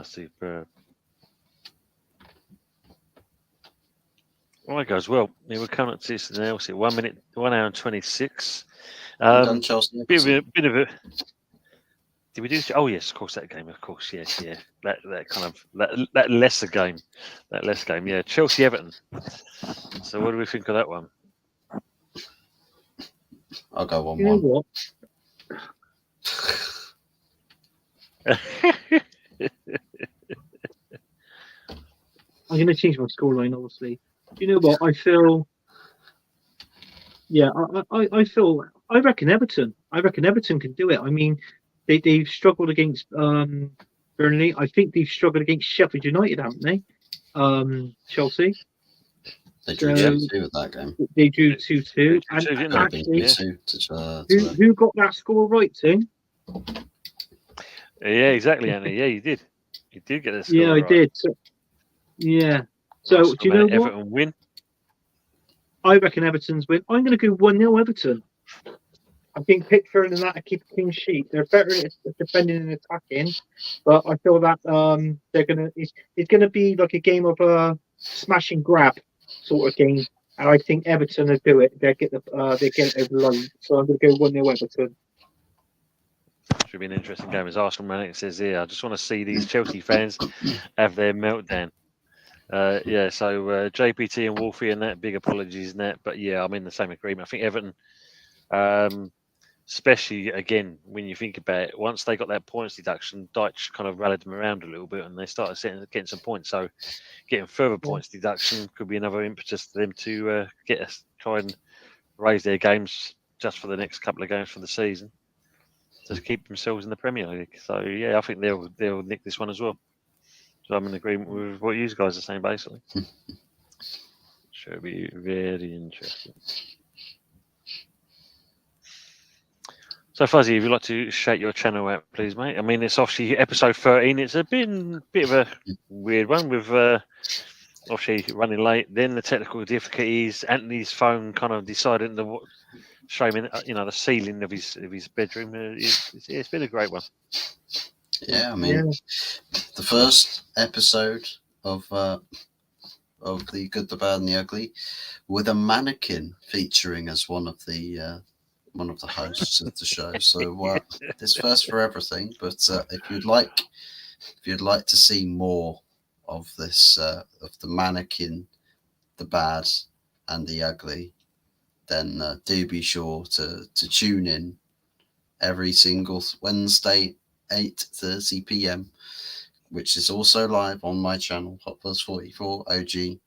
Superb. All right, guys. Well, we're coming up to this now. See, 1 minute, 1 hour and 26. Done Chelsea. Bit of a. Did we do? Oh yes, of course that game. Of course, yeah. That kind of that lesser game, Yeah, Chelsea Everton. So what do we think of that one? I'll go 1-1. You know what? I'm going to change my scoreline, obviously. You know what? I feel. Yeah, I feel. I reckon Everton. Can do it. I mean, they've struggled against Burnley. I think they've struggled against Sheffield United, haven't they? Chelsea. They drew 2-2 at that game. They drew 2-2. And actually, who got that score right, Tim? Yeah, exactly, Andy. Yeah, you did. You did get that score right. I did. So, yeah. So, do you know what? Everton win? I reckon Everton's win. I'm going to go 1-0 Everton. I think Pickford and that keep a clean sheet. They're better at defending and attacking, but I feel that they're gonna. It's going to be like a game of smash and grab sort of game, and I think Everton will do it. They get it over the line. So I'm going to go 1-0 Everton. Should be an interesting game. As Arsenal Manic says here, I just want to see these Chelsea fans have their meltdown. So JPT and Wolfie and that, big apologies and that. But yeah, I'm in the same agreement. I think Everton, especially again, when you think about it, once they got that points deduction, Dyche kind of rallied them around a little bit and they started getting some points. So getting further points deduction could be another impetus for them to try and raise their games just for the next couple of games for the season to keep themselves in the Premier League. So yeah, I think they'll nick this one as well. So I'm in agreement with what you guys are saying, basically. Should be very interesting. So Fuzzy, if you'd like to shout your channel out, please, mate. I mean, it's obviously episode 13. It's a bit of a weird one with obviously running late. Then the technical difficulties. Anthony's phone kind of decided to show him, the ceiling of his bedroom. It's been a great one. Yeah, I mean, the first episode of the Good, the Bad, and the Ugly, with a mannequin featuring as one of the hosts of the show. So it's first for everything. But if you'd like to see more of this, of the mannequin, the bad, and the ugly, then do be sure to tune in every single Wednesday, 8:30 p.m., which is also live on my channel, HotFuzz44 OG,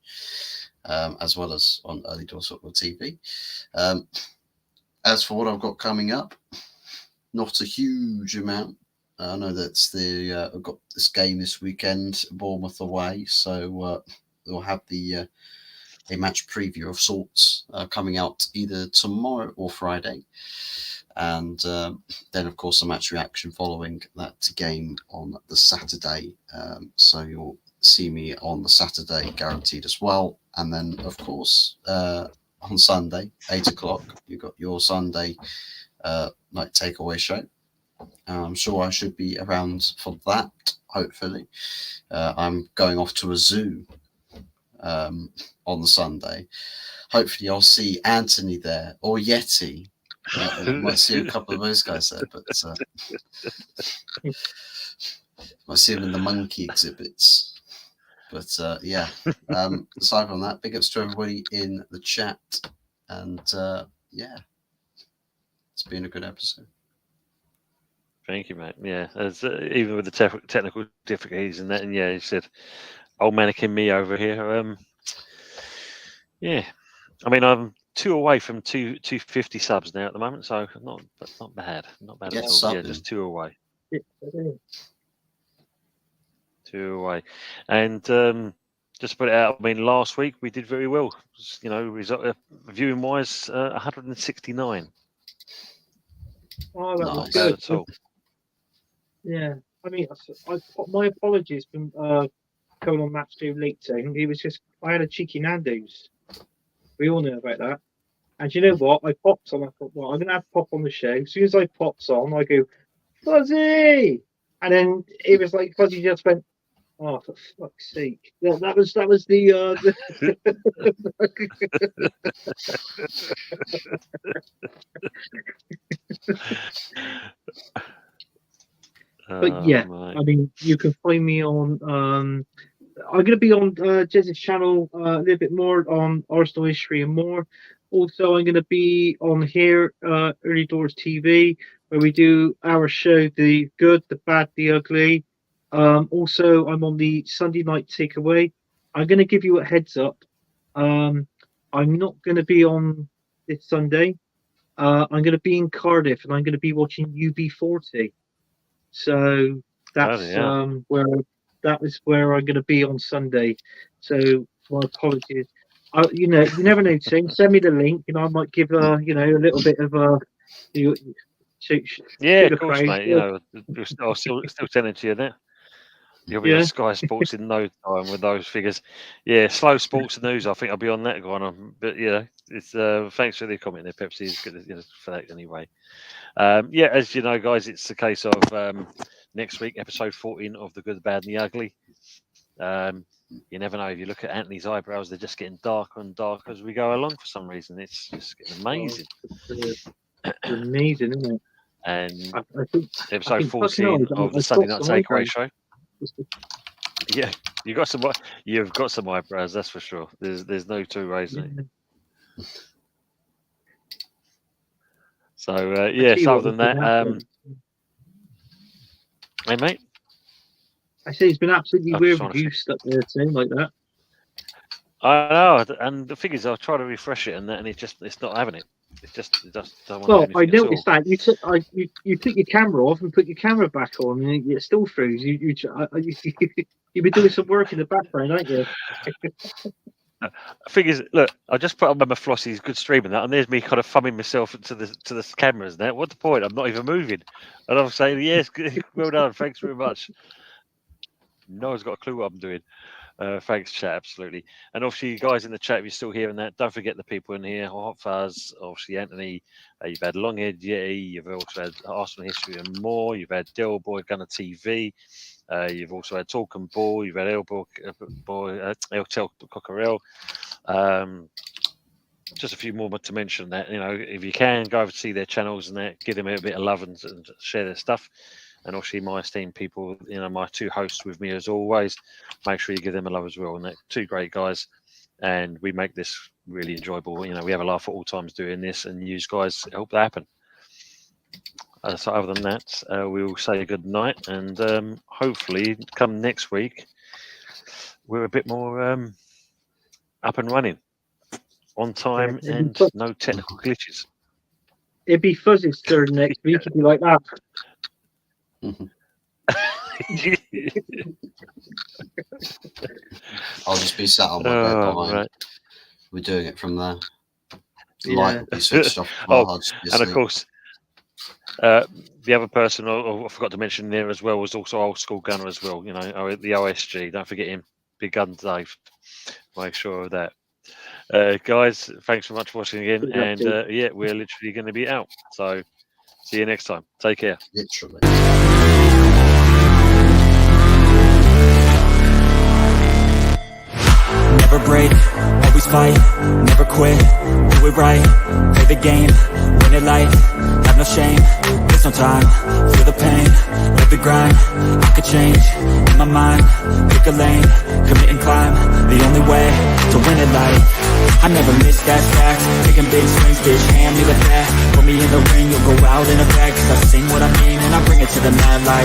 as well as on Early Doors Football TV. As for what I've got coming up, not a huge amount. I know that I've got this game this weekend, Bournemouth away, so we'll have a match preview of sorts coming out either tomorrow or Friday. And then, of course, a match reaction following that game on the Saturday. So you'll see me on the Saturday guaranteed as well. And then, of course, on Sunday, 8 o'clock, you've got your Sunday night takeaway show. I'm sure I should be around for that, hopefully. I'm going off to a zoo on the Sunday. Hopefully I'll see Anthony there or Yeti. I might see a couple of those guys there, but might see them in the monkey exhibits. But aside from that, big ups to everybody in the chat. And it's been a good episode. Thank you, mate. Yeah, as even with the technical difficulties and that, and yeah, you said, "Old mannequin me over here." I mean, I'm 2 away from 250 subs now at the moment, so not bad, at all. Yeah, just 2 away. 2 2 away. And just to put it out, I mean, last week we did very well. You know, viewing wise, 169. Oh, that was Nice. good. At all. Yeah, I mean, my apologies for going on Match 2 leak thing. It was just I had a cheeky Nando's. We all know about that. And you know what? I popped on. I thought, well, I'm gonna have Pop on the show. As soon as I popped on, I go, Fuzzy, and then it was like Fuzzy just went, oh, for fuck's sake! Yeah, that was the. But yeah, mate. I mean, you can find me on. I'm going to be on Jez's channel a little bit more on Arsenal history and more. Also, I'm going to be on here, Early Doors TV, where we do our show, The Good, The Bad, The Ugly. Also, I'm on the Sunday Night Takeaway. I'm going to give you a heads up. I'm not going to be on this Sunday. I'm going to be in Cardiff, and I'm going to be watching UB40. So that's that is where I'm going to be on Sunday. So my apologies. You know, you never know. Send me the link, and I might give a little bit of yeah, of course, mate. You know, I'll still send it to you there. You'll be on Sky Sports in no time with those figures. Yeah, slow sports news. I think I'll be on that one. But yeah, it's thanks for the comment there, Pepsi. Is good for that anyway. Yeah, as you know, guys, it's the case of next week, episode 14 of The Good, the Bad, and the Ugly. You never know. If you look at Anthony's eyebrows, they're just getting darker and darker as we go along for some reason. It's just getting amazing. It's amazing, isn't it? And I think episode 14 of the Sunday Night Takeaway show. Yeah, you've got some eyebrows, that's for sure. There's no two ways. Yeah. So yeah, so other than that, hey mate. I say it's been absolutely weird with you stuck there too, like that. I know, and the thing is, I'll try to refresh it, and it's not having it. It just don't want Well, anything I noticed at all. that you took your camera off and put your camera back on, and it still froze. You've been doing some work in the background, aren't you? The thing is, look, I just put on my Flossie's good stream and that, and there's me kind of thumbing myself to the cameras now. What's the point? I'm not even moving, and I'm saying, yes, well done, thanks very much. No one's got a clue what I'm doing. Thanks, chat, absolutely. And obviously, you guys in the chat, if you're still hearing that, don't forget the people in here. Hot Fuzz, obviously, Anthony. You've had Longhead Yeti. You've also had Arsenal history and more. You've had Del Boy Gunner TV. You've also had Talk and Ball. You've had El Tel Cockerel. Just a few more to mention that. You know, if you can, go over to see their channels and that, give them a bit of love and share their stuff. And obviously, my esteemed people, you know, my two hosts with me as always, make sure you give them a love as well. And they're two great guys, and we make this really enjoyable. You know, we have a laugh at all times doing this, and you guys help that happen. So other than that, we will say good night, and hopefully, come next week, we're a bit more up and running, on time, and no technical glitches. It'd be Fuzzy's turn next week. It'd be like that. I'll just be sat on my bed behind. Right. We're doing it from there. Light will be switched off. And of course, the other person I forgot to mention there as well was also Old School Gunner as well. You know, the OSG. Don't forget him. Big Gun Dave. Make sure of that. Guys, thanks so much for watching again. And yeah, we're literally going to be out. So see you next time. Take care. Literally. Never break, always fight, never quit, do it right, play the game, win it life, have no shame, there's no time, feel the pain, live the grind, I could change, in my mind, pick a lane, commit and climb, the only way to win it life, I never miss that fact, taking big swings, bitch, hand me the bat, put me in the ring, you'll go out in a bag, cause I sing what I mean, and I bring it to the mad light.